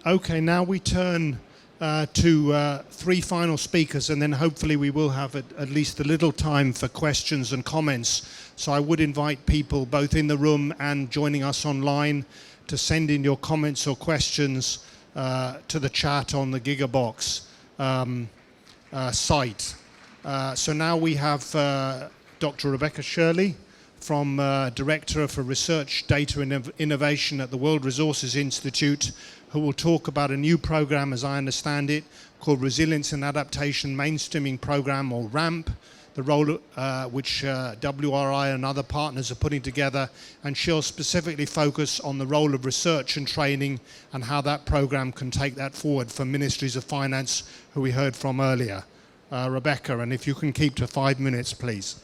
Speaker 1: Okay, now we turn to three final speakers, and then hopefully we will have at least a little time for questions and comments. So I would invite people both in the room and joining us online to send in your comments or questions to the chat on the Gigabox site. So now we have Dr. Rebecca Shirley, from Director for Research, Data and Innovation at the World Resources Institute, who will talk about a new program, as I understand it, called Resilience and Adaptation Mainstreaming Program, or RAMP, the role which WRI and other partners are putting together, and she'll specifically focus on the role of research and training and how that program can take that forward for ministries of finance, who we heard from earlier. Rebecca, and if you can keep to 5 minutes, please.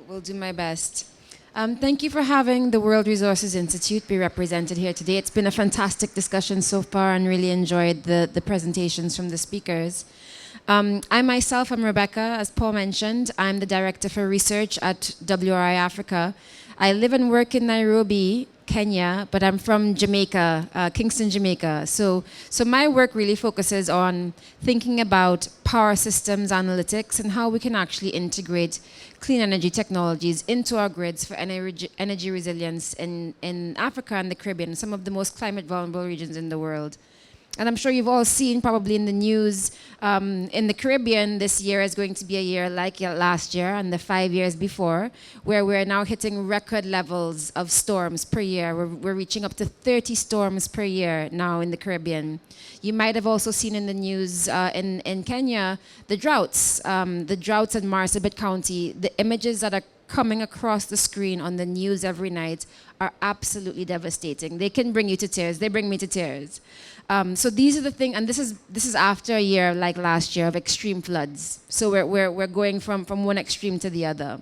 Speaker 9: We'll do my best. Thank you for having the World Resources Institute be represented here today. It's been a fantastic discussion so far, and really enjoyed the presentations from the speakers. I myself am Rebecca, as Paul mentioned. I'm the Director for Research at WRI Africa. I live and work in Nairobi, Kenya, but I'm from Jamaica, Kingston, Jamaica. So my work really focuses on thinking about power systems analytics and how we can actually integrate clean energy technologies into our grids for energy resilience in Africa and the Caribbean, some of the most climate vulnerable regions in the world. And I'm sure you've all seen probably in the news, in the Caribbean, this year is going to be a year like last year and the 5 years before, where we're now hitting record levels of storms per year. We're reaching up to 30 storms per year now in the Caribbean. You might have also seen in the news in Kenya, the droughts in Marsabit County. The images that are coming across the screen on the news every night are absolutely devastating. They can bring you to tears. They bring me to tears. So these are the things, and this is after a year like last year of extreme floods. So we're going from one extreme to the other.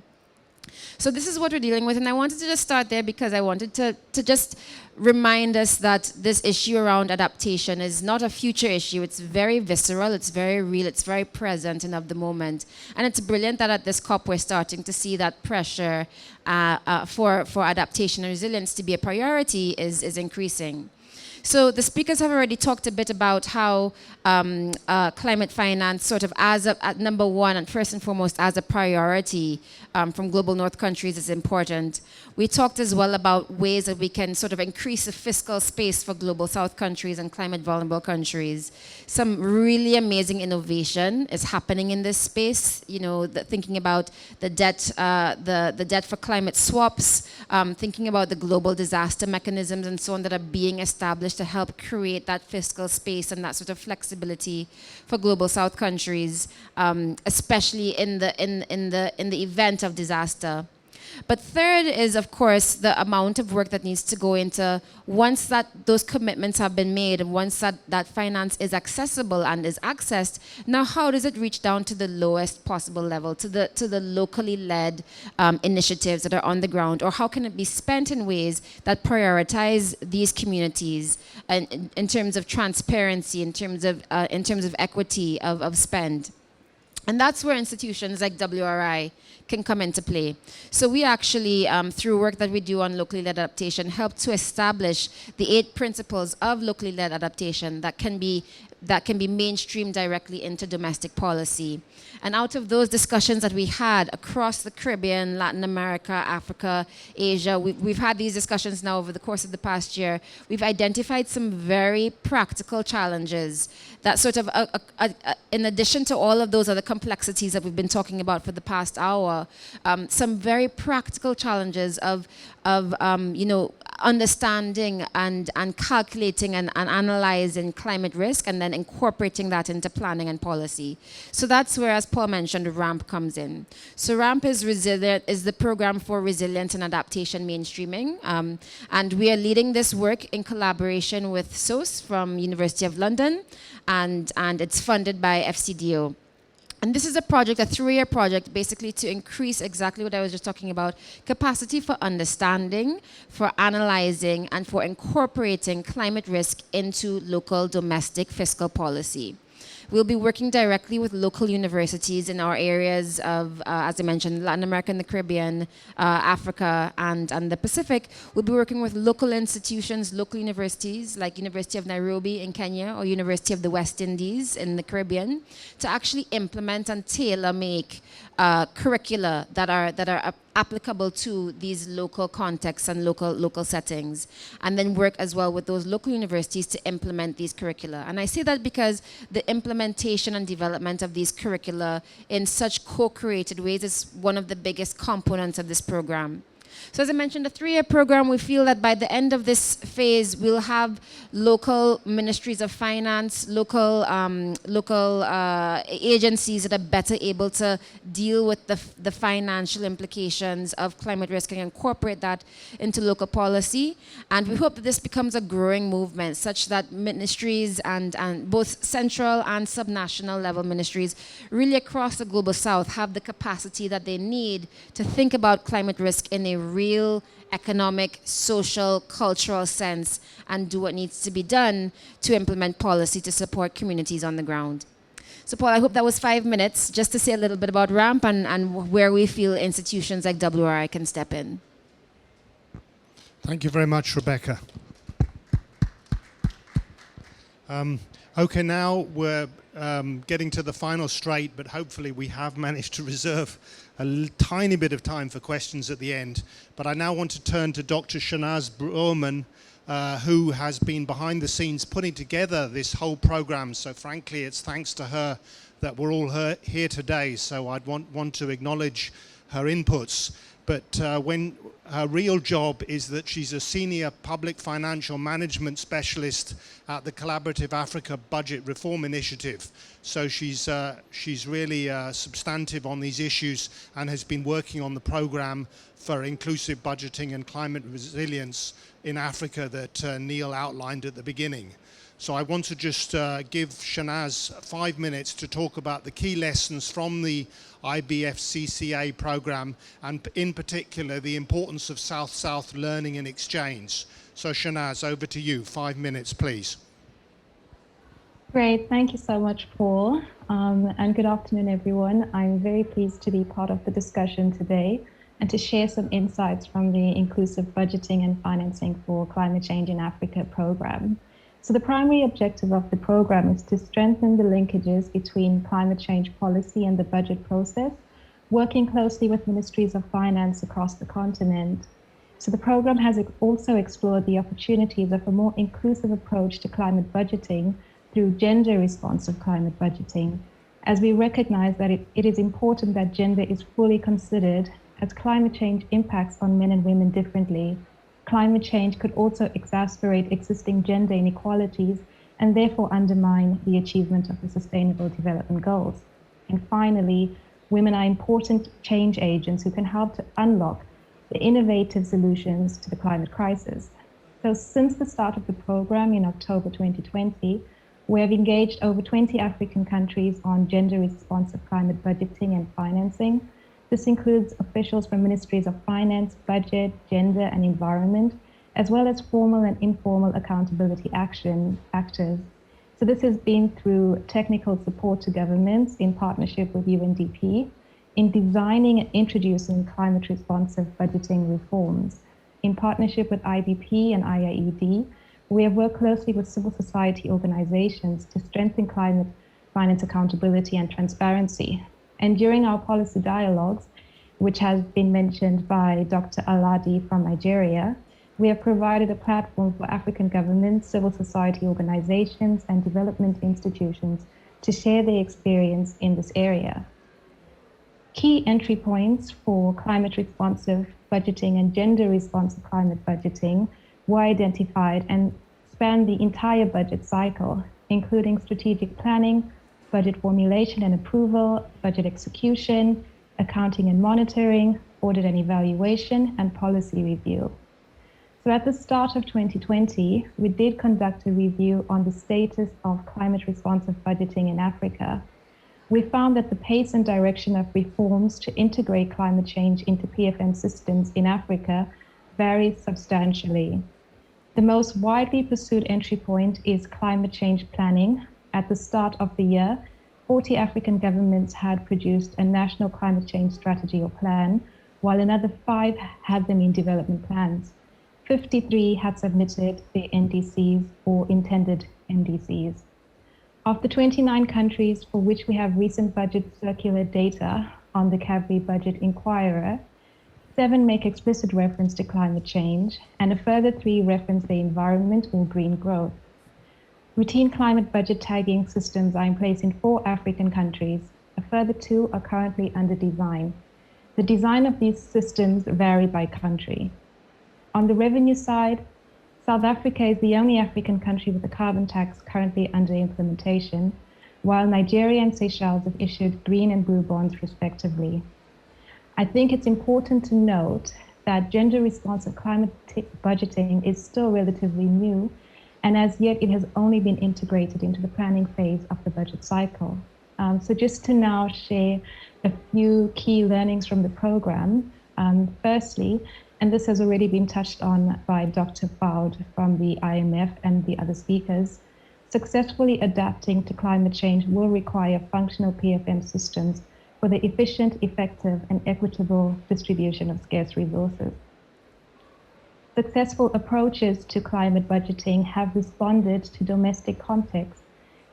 Speaker 9: So this is what we're dealing with, and I wanted to just start there because I wanted to just remind us that this issue around adaptation is not a future issue. It's very visceral, it's very real, it's very present and of the moment. And it's brilliant that at this COP we're starting to see that pressure for adaptation and resilience to be a priority is increasing. So the speakers have already talked a bit about how climate finance sort of at number one and first and foremost as a priority from global north countries is important. We talked as well about ways that we can sort of increase the fiscal space for global south countries and climate vulnerable countries. Some really amazing innovation is happening in this space. You know, thinking about the debt for climate swaps, thinking about the global disaster mechanisms and so on that are being established to help create that fiscal space and that sort of flexibility for global south countries, especially in the event of disaster. But third is, of course, the amount of work that needs to go into once those commitments have been made and once that finance is accessible and is accessed. Now, how does it reach down to the lowest possible level, to the locally led initiatives that are on the ground, or how can it be spent in ways that prioritize these communities and in terms of transparency, in terms of equity of spend? And that's where institutions like WRI can come into play. So we actually, through work that we do on locally led adaptation, help to establish the 8 principles of locally led adaptation that can be mainstreamed directly into domestic policy. And out of those discussions that we had across the Caribbean, Latin America, Africa, Asia, we've had these discussions now over the course of the past year. We've identified some very practical challenges that sort of, in addition to all of those other complexities that we've been talking about for the past hour, some very practical challenges of understanding and calculating and analyzing climate risk and then incorporating that into planning and policy. So that's where, as Paul mentioned, RAMP comes in. So RAMP is the program for resilience and adaptation mainstreaming. And we are leading this work in collaboration with SOS from University of London, and it's funded by FCDO. And this is a project, a 3-year project, basically to increase exactly what I was just talking about, capacity for understanding, for analyzing, and for incorporating climate risk into local domestic fiscal policy. We'll be working directly with local universities in our areas of, as I mentioned, Latin America and the Caribbean, Africa, and the Pacific. We'll be working with local institutions, local universities like University of Nairobi in Kenya or University of the West Indies in the Caribbean to actually implement and tailor-make curricula that are applicable to these local contexts and local settings, and then work as well with those local universities to implement these curricula. And I say that because the implementation and development of these curricula in such co-created ways is one of the biggest components of this program. So as I mentioned, a 3-year program, we feel that by the end of this phase, we'll have local ministries of finance, local agencies that are better able to deal with the financial implications of climate risk and incorporate that into local policy. And we hope that this becomes a growing movement such that ministries and both central and subnational level ministries really across the global south have the capacity that they need to think about climate risk in a real economic, social, cultural sense and do what needs to be done to implement policy to support communities on the ground. So Paul, I hope that was 5 minutes just to say a little bit about RAMP and where we feel institutions like WRI can step in.
Speaker 1: Thank you very much, Rebecca. Okay, now we're getting to the final straight, but hopefully we have managed to reserve a tiny bit of time for questions at the end. But I now want to turn to Dr. Shanaz Burman, who has been behind the scenes putting together this whole program. So frankly, it's thanks to her that we're all here today. So I'd want to acknowledge her inputs. But when her real job is that she's a senior public financial management specialist at the Collaborative Africa Budget Reform Initiative. So she's really substantive on these issues and has been working on the program for inclusive budgeting and climate resilience in Africa that Neil outlined at the beginning. So I want to just give Shanaz 5 minutes to talk about the key lessons from the IBFCCA program, and in particular the importance of South-South learning and exchange. So Shanaz, over to you. 5 minutes, please.
Speaker 10: Great, thank you so much, Paul. And good afternoon, everyone. I'm very pleased to be part of the discussion today and to share some insights from the Inclusive Budgeting and Financing for Climate Change in Africa program. So the primary objective of the program is to strengthen the linkages between climate change policy and the budget process, working closely with ministries of finance across the continent. So the program has also explored the opportunities of a more inclusive approach to climate budgeting through gender-responsive climate budgeting, as we recognize that it is important that gender is fully considered, as climate change impacts on men and women differently. Climate change could also exacerbate existing gender inequalities and therefore undermine the achievement of the Sustainable Development Goals. And finally, women are important change agents who can help to unlock the innovative solutions to the climate crisis. So since the start of the program in October 2020, we have engaged over 20 African countries on gender-responsive climate budgeting and financing. This includes officials from ministries of finance, budget, gender, and environment, as well as formal and informal accountability actors. So this has been through technical support to governments in partnership with UNDP, in designing and introducing climate-responsive budgeting reforms. In partnership with IBP and IIED, we have worked closely with civil society organizations to strengthen climate finance accountability and transparency. And during our policy dialogues, which has been mentioned by Dr. Aladi from Nigeria, we have provided a platform for African governments, civil society organizations, and development institutions to share their experience in this area. Key entry points for climate responsive budgeting and gender responsive climate budgeting were identified and span the entire budget cycle, including strategic planning, budget formulation and approval, budget execution, accounting and monitoring, audit and evaluation, and policy review. So at the start of 2020, we did conduct a review on the status of climate responsive budgeting in Africa. We found that the pace and direction of reforms to integrate climate change into PFM systems in Africa varies substantially. The most widely pursued entry point is climate change planning. At the start of the year, 40 African governments had produced a national climate change strategy or plan, while another 5 had them in development plans. 53 had submitted their NDCs or intended NDCs. Of the 29 countries for which we have recent budget circular data on the CABRI Budget Inquirer, 7 make explicit reference to climate change, and a further 3 reference the environment or green growth. Routine climate budget tagging systems are in place in 4 African countries. A further 2 are currently under design. The design of these systems vary by country. On the revenue side, South Africa is the only African country with a carbon tax currently under implementation, while Nigeria and Seychelles have issued green and blue bonds respectively. I think it's important to note that gender-responsive climate budgeting is still relatively new, and as yet it has only been integrated into the planning phase of the budget cycle. So just to now share a few key learnings from the program. Firstly, and this has already been touched on by Dr. Foud from the IMF and the other speakers, successfully adapting to climate change will require functional PFM systems for the efficient, effective, and equitable distribution of scarce resources. Successful approaches to climate budgeting have responded to domestic contexts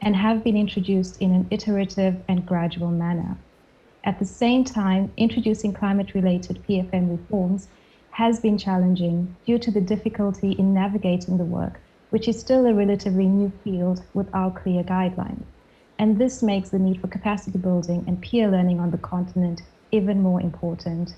Speaker 10: and have been introduced in an iterative and gradual manner. At the same time, introducing climate-related PFM reforms has been challenging due to the difficulty in navigating the work, which is still a relatively new field without clear guidelines. And this makes the need for capacity building and peer learning on the continent even more important.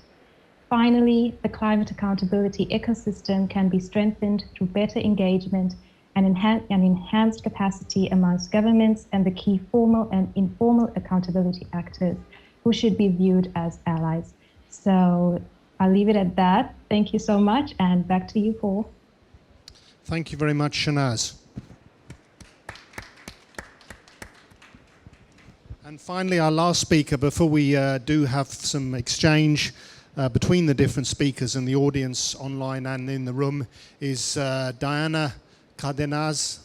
Speaker 10: Finally, the climate accountability ecosystem can be strengthened through better engagement and enhanced capacity amongst governments and the key formal and informal accountability actors who should be viewed as allies. So I'll leave it at that. Thank you so much, and back to you, Paul.
Speaker 1: Thank you very much, Shanaz. And finally, our last speaker, before we do have some exchange between the different speakers and the audience online and in the room, is Diana Cardenas,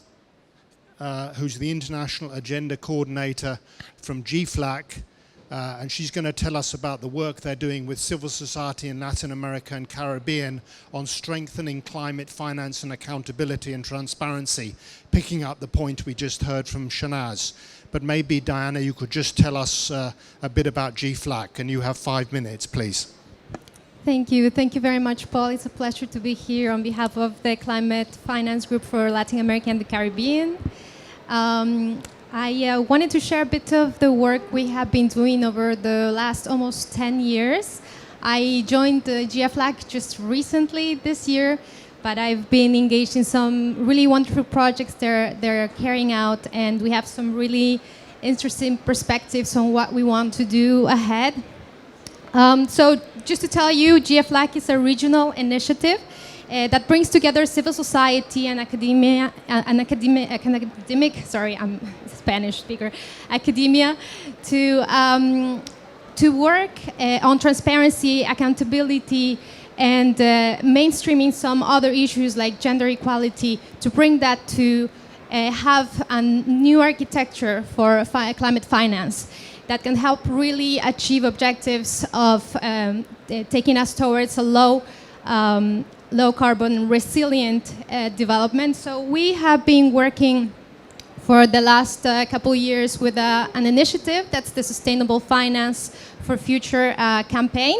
Speaker 1: who's the International Agenda Coordinator from GFLAC, and she's going to tell us about the work they're doing with civil society in Latin America and Caribbean on strengthening climate finance and accountability and transparency, picking up the point we just heard from Shanaz. But maybe, Diana, you could just tell us a bit about GFLAC, and you have 5 minutes, please.
Speaker 11: Thank you. Thank you very much, Paul. It's a pleasure to be here on behalf of the Climate Finance Group for Latin America and the Caribbean. I wanted to share a bit of the work we have been doing over the last almost 10 years. I joined the GFLAC just recently this year, but I've been engaged in some really wonderful projects they're carrying out, and we have some really interesting perspectives on what we want to do ahead. So just to tell you, GFLAC is a regional initiative that brings together civil society and academia, sorry, I'm a Spanish speaker, academia, to work on transparency, accountability, and mainstreaming some other issues like gender equality, to bring that to have a new architecture for climate finance that can help really achieve objectives of taking us towards a low carbon resilient development. So we have been working for the last couple of years with an initiative that's the Sustainable Finance for Future campaign,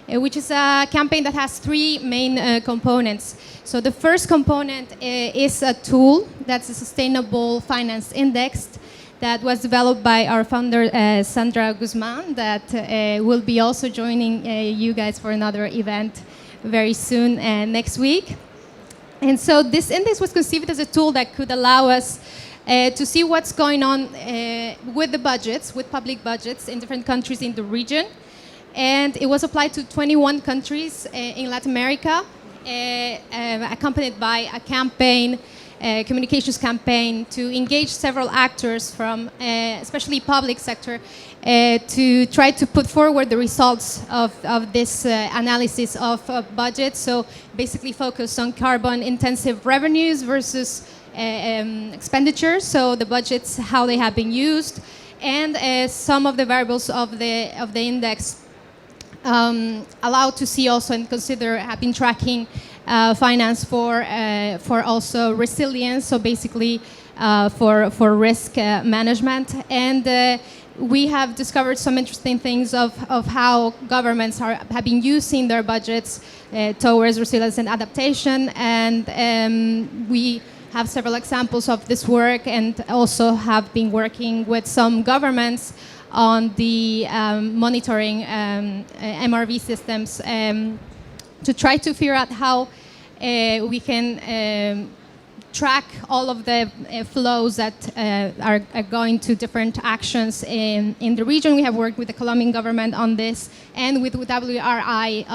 Speaker 11: which is a campaign that has three main components. So the first component is a tool that's a Sustainable Finance Index that was developed by our founder, Sandra Guzman, that will be also joining you guys for another event very soon next week. And so this index was conceived as a tool that could allow us to see what's going on with the budgets, with public budgets in different countries in the region. And it was applied to 21 countries in Latin America, accompanied by a campaign, communications campaign to engage several actors from especially public sector to try to put forward the results of this analysis of budget. So basically focus on carbon intensive revenues versus expenditures, so the budgets, how they have been used, and some of the variables of the index allowed to see also and consider, have been tracking finance for also resilience, so basically for risk management. And we have discovered some interesting things of how governments have been using their budgets towards resilience and adaptation, and we have several examples of this work, and also have been working with some governments on the monitoring MRV systems to try to figure out how we can track all of the flows that are going to different actions in the region. We have worked with the Colombian government on this, and with WRI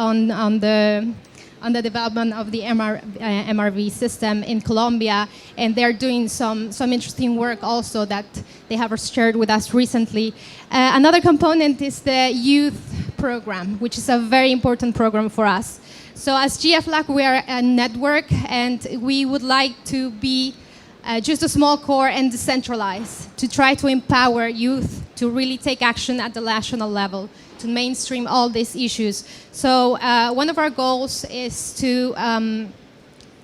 Speaker 11: on the development of the MRV system in Colombia, and they're doing some interesting work also that they have shared with us recently. Another component is the youth program, which is a very important program for us. So as GFLAC, we are a network, and we would like to be just a small core and decentralized, to try to empower youth to really take action at the national level, to mainstream all these issues. So one of our goals is to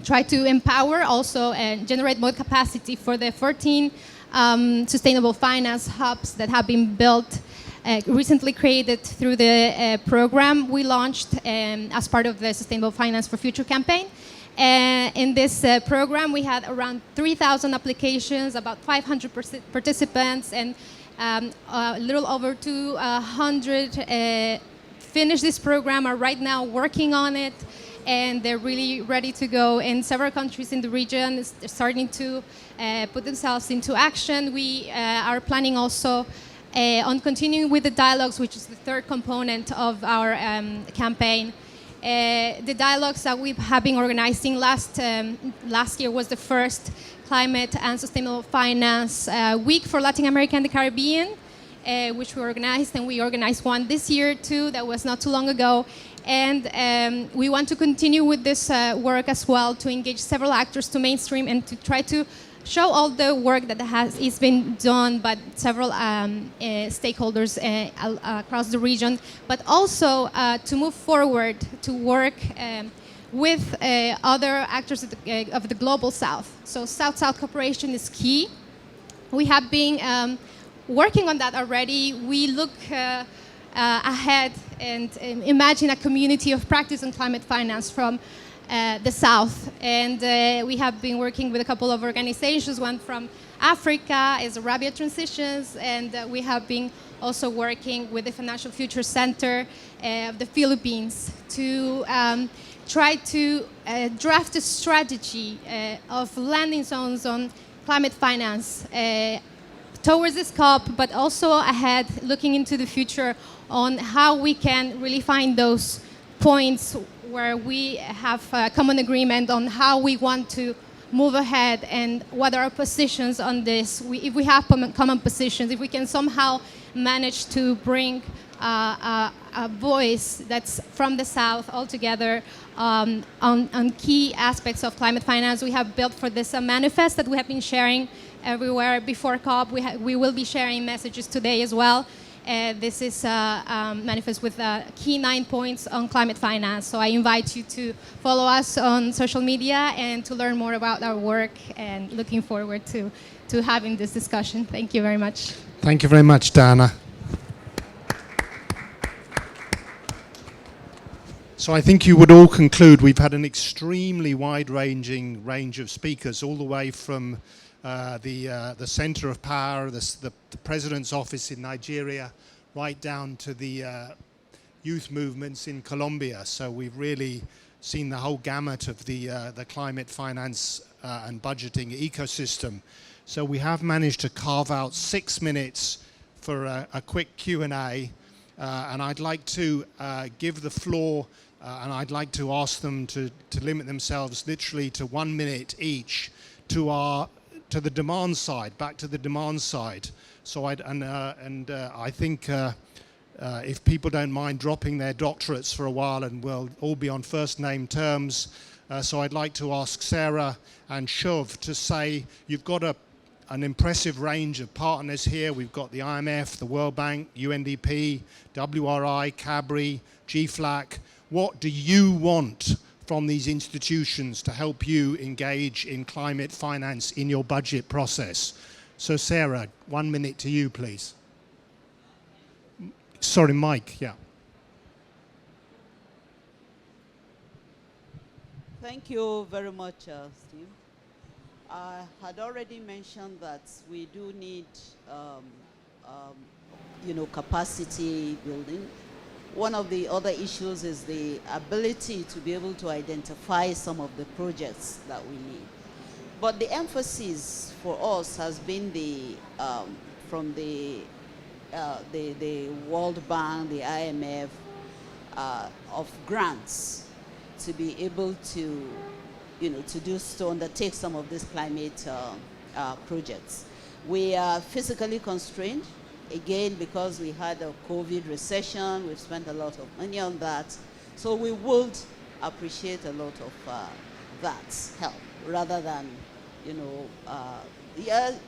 Speaker 11: try to empower also and generate more capacity for the 14 sustainable finance hubs that have been built recently created through the program we launched as part of the Sustainable Finance for Future campaign. In this program, we had around 3,000 applications, about 500 participants, and a little over 200 finished this program, are right now working on it, and they're really ready to go in several countries in the region. They're starting to put themselves into action. We are planning also on continuing with the dialogues, which is the third component of our campaign. The dialogues that we have been organizing last year was the first Climate and Sustainable Finance Week for Latin America and the Caribbean, which we organized, and we organized one this year too, that was not too long ago. And we want to continue with this work as well, to engage several actors to mainstream and to try to show all the work that is been done by several stakeholders across the region, but also to move forward to work with other actors of the global South. So South-South cooperation is key. We have been working on that already. We look ahead and imagine a community of practice on climate finance from the South, and we have been working with a couple of organizations, one from Africa is Arabia Transitions, and we have been also working with the Financial Future Center of the Philippines to try to draft a strategy of landing zones on climate finance towards this COP, but also ahead, looking into the future on how we can really find those points where we have a common agreement on how we want to move ahead and what are our positions on this. If we have common positions, if we can somehow manage to bring a voice that's from the South all together on key aspects of climate finance. We have built for this a manifest that we have been sharing everywhere before COP. We will be sharing messages today as well. This is a manifest with key 9 points on climate finance. So I invite you to follow us on social media and to learn more about our work, and looking forward to having this discussion. Thank you very much.
Speaker 1: Thank you very much, Dana. So I think you would all conclude we've had an extremely wide-ranging range of speakers, all the way from the center of power, the president's office in Nigeria, right down to the youth movements in Colombia. So we've really seen the whole gamut of the climate finance and budgeting ecosystem. So we have managed to carve out 6 minutes for a quick Q&A, and I'd like to give the floor, and I'd like to ask them to limit themselves literally to 1 minute each to the demand side, back to the demand side. So I think if people don't mind dropping their doctorates for a while, and we'll all be on first name terms. So I'd like to ask Sarah and Shov to say, you've got an impressive range of partners here. We've got the IMF, the World Bank, UNDP, WRI, CABRI, GFLAC. What do you want from these institutions to help you engage in climate finance in your budget process? So Sarah, 1 minute to you, please. Sorry, Mike, yeah.
Speaker 3: Thank you very much, Steve. I had already mentioned that we do need, capacity building. One of the other issues is the ability to be able to identify some of the projects that we need. But the emphasis for us has been from the World Bank, the IMF, of grants to be able to, to undertake some of these climate projects. We are physically constrained. Again, because we had a COVID recession, we've spent a lot of money on that. So we would appreciate a lot of that help, rather than, yes,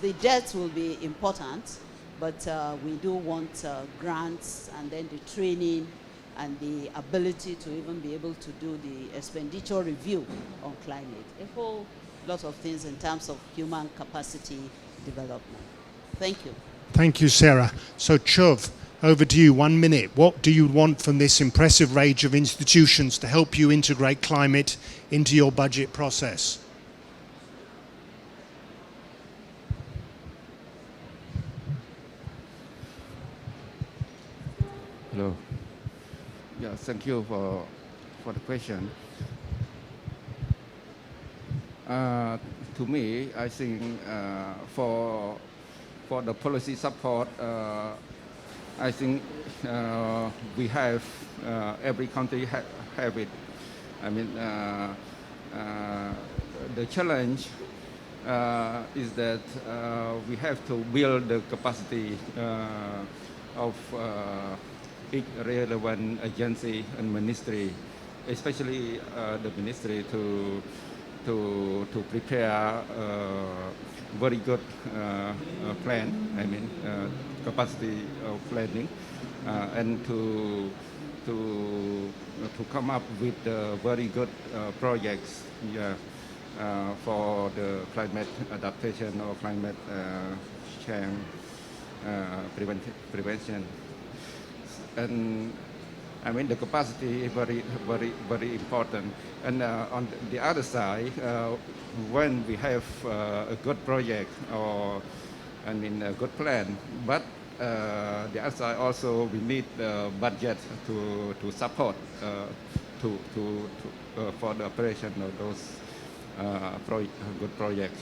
Speaker 3: the debt will be important, but we do want grants, and then the training and the ability to even be able to do the expenditure review on climate. A whole lot of things in terms of human capacity development. Thank you.
Speaker 1: Thank you, Sarah. So Chuv, over to you, 1 minute. What do you want from this impressive range of institutions to help you integrate climate into your budget process?
Speaker 5: Hello. Yeah, thank you for the question. To me, I think for the policy support, I think we have every country have it. I mean, the challenge is that we have to build the capacity of each relevant agency and ministry, especially the ministry to prepare very good plan. I mean, capacity of planning and to come up with very good projects for the climate adaptation or climate change prevention. And I mean, the capacity is very important. And on the other side, when we have a good project or, I mean, a good plan, but the other side also we need budget to support for the operation of those good projects.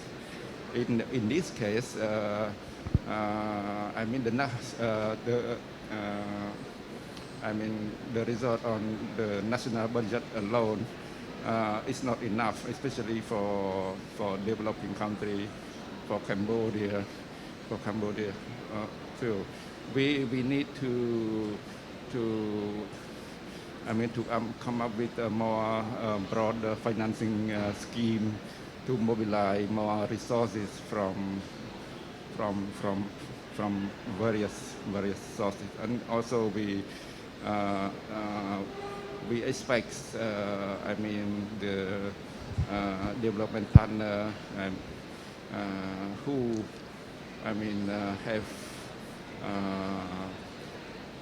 Speaker 5: In this case, I mean the result on the national budget alone is not enough, especially for developing country, for Cambodia too. We need to come up with a more broader financing scheme to mobilize more resources from various sources, and also we expect, I mean, the development partner who, I mean, have,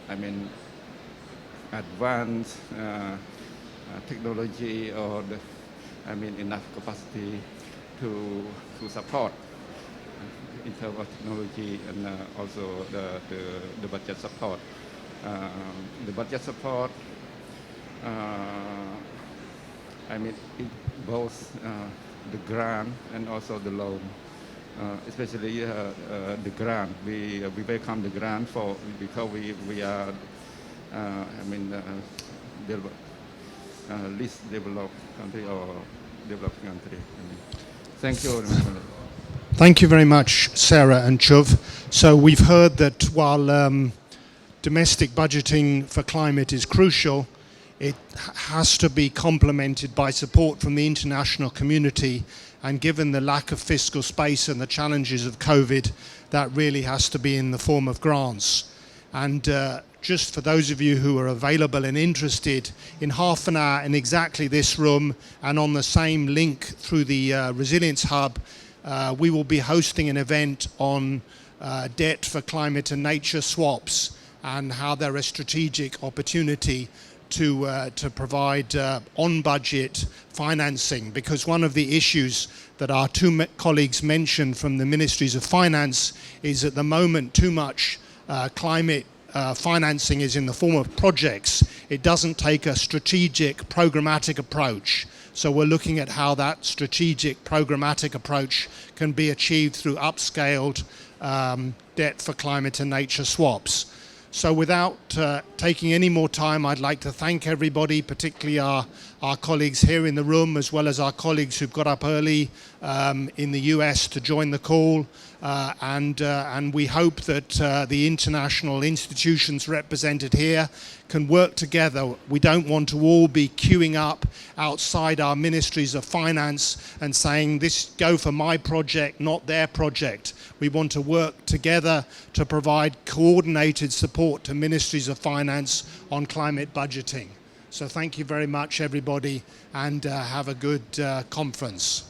Speaker 5: I mean, advanced technology or enough capacity to support in terms of technology and also the budget support. The budget support, I mean, both the grant and also the loan, especially the grant. We welcome the grant because we are, least developed country or developed country. Thank you.
Speaker 1: Thank you very much, Sarah and Chuv. So we've heard that while domestic budgeting for climate is crucial, it has to be complemented by support from the international community, and given the lack of fiscal space and the challenges of COVID, that really has to be in the form of grants. And just for those of you who are available and interested, in half an hour in exactly this room and on the same link through the Resilience Hub, we will be hosting an event on debt for climate and nature swaps and how they're a strategic opportunity to provide on-budget financing. Because one of the issues that our two colleagues mentioned from the Ministries of Finance is at the moment too much climate financing is in the form of projects. It doesn't take a strategic, programmatic approach. So we're looking at how that strategic, programmatic approach can be achieved through upscaled debt for climate and nature swaps. So without taking any more time, I'd like to thank everybody, particularly our colleagues here in the room, as well as our colleagues who've got up early in the US to join the call. And we hope that the international institutions represented here can work together. We don't want to all be queuing up outside our ministries of finance and saying, this go for my project, not their project. We want to work together to provide coordinated support to ministries of finance on climate budgeting. So thank you very much, everybody, and have a good conference.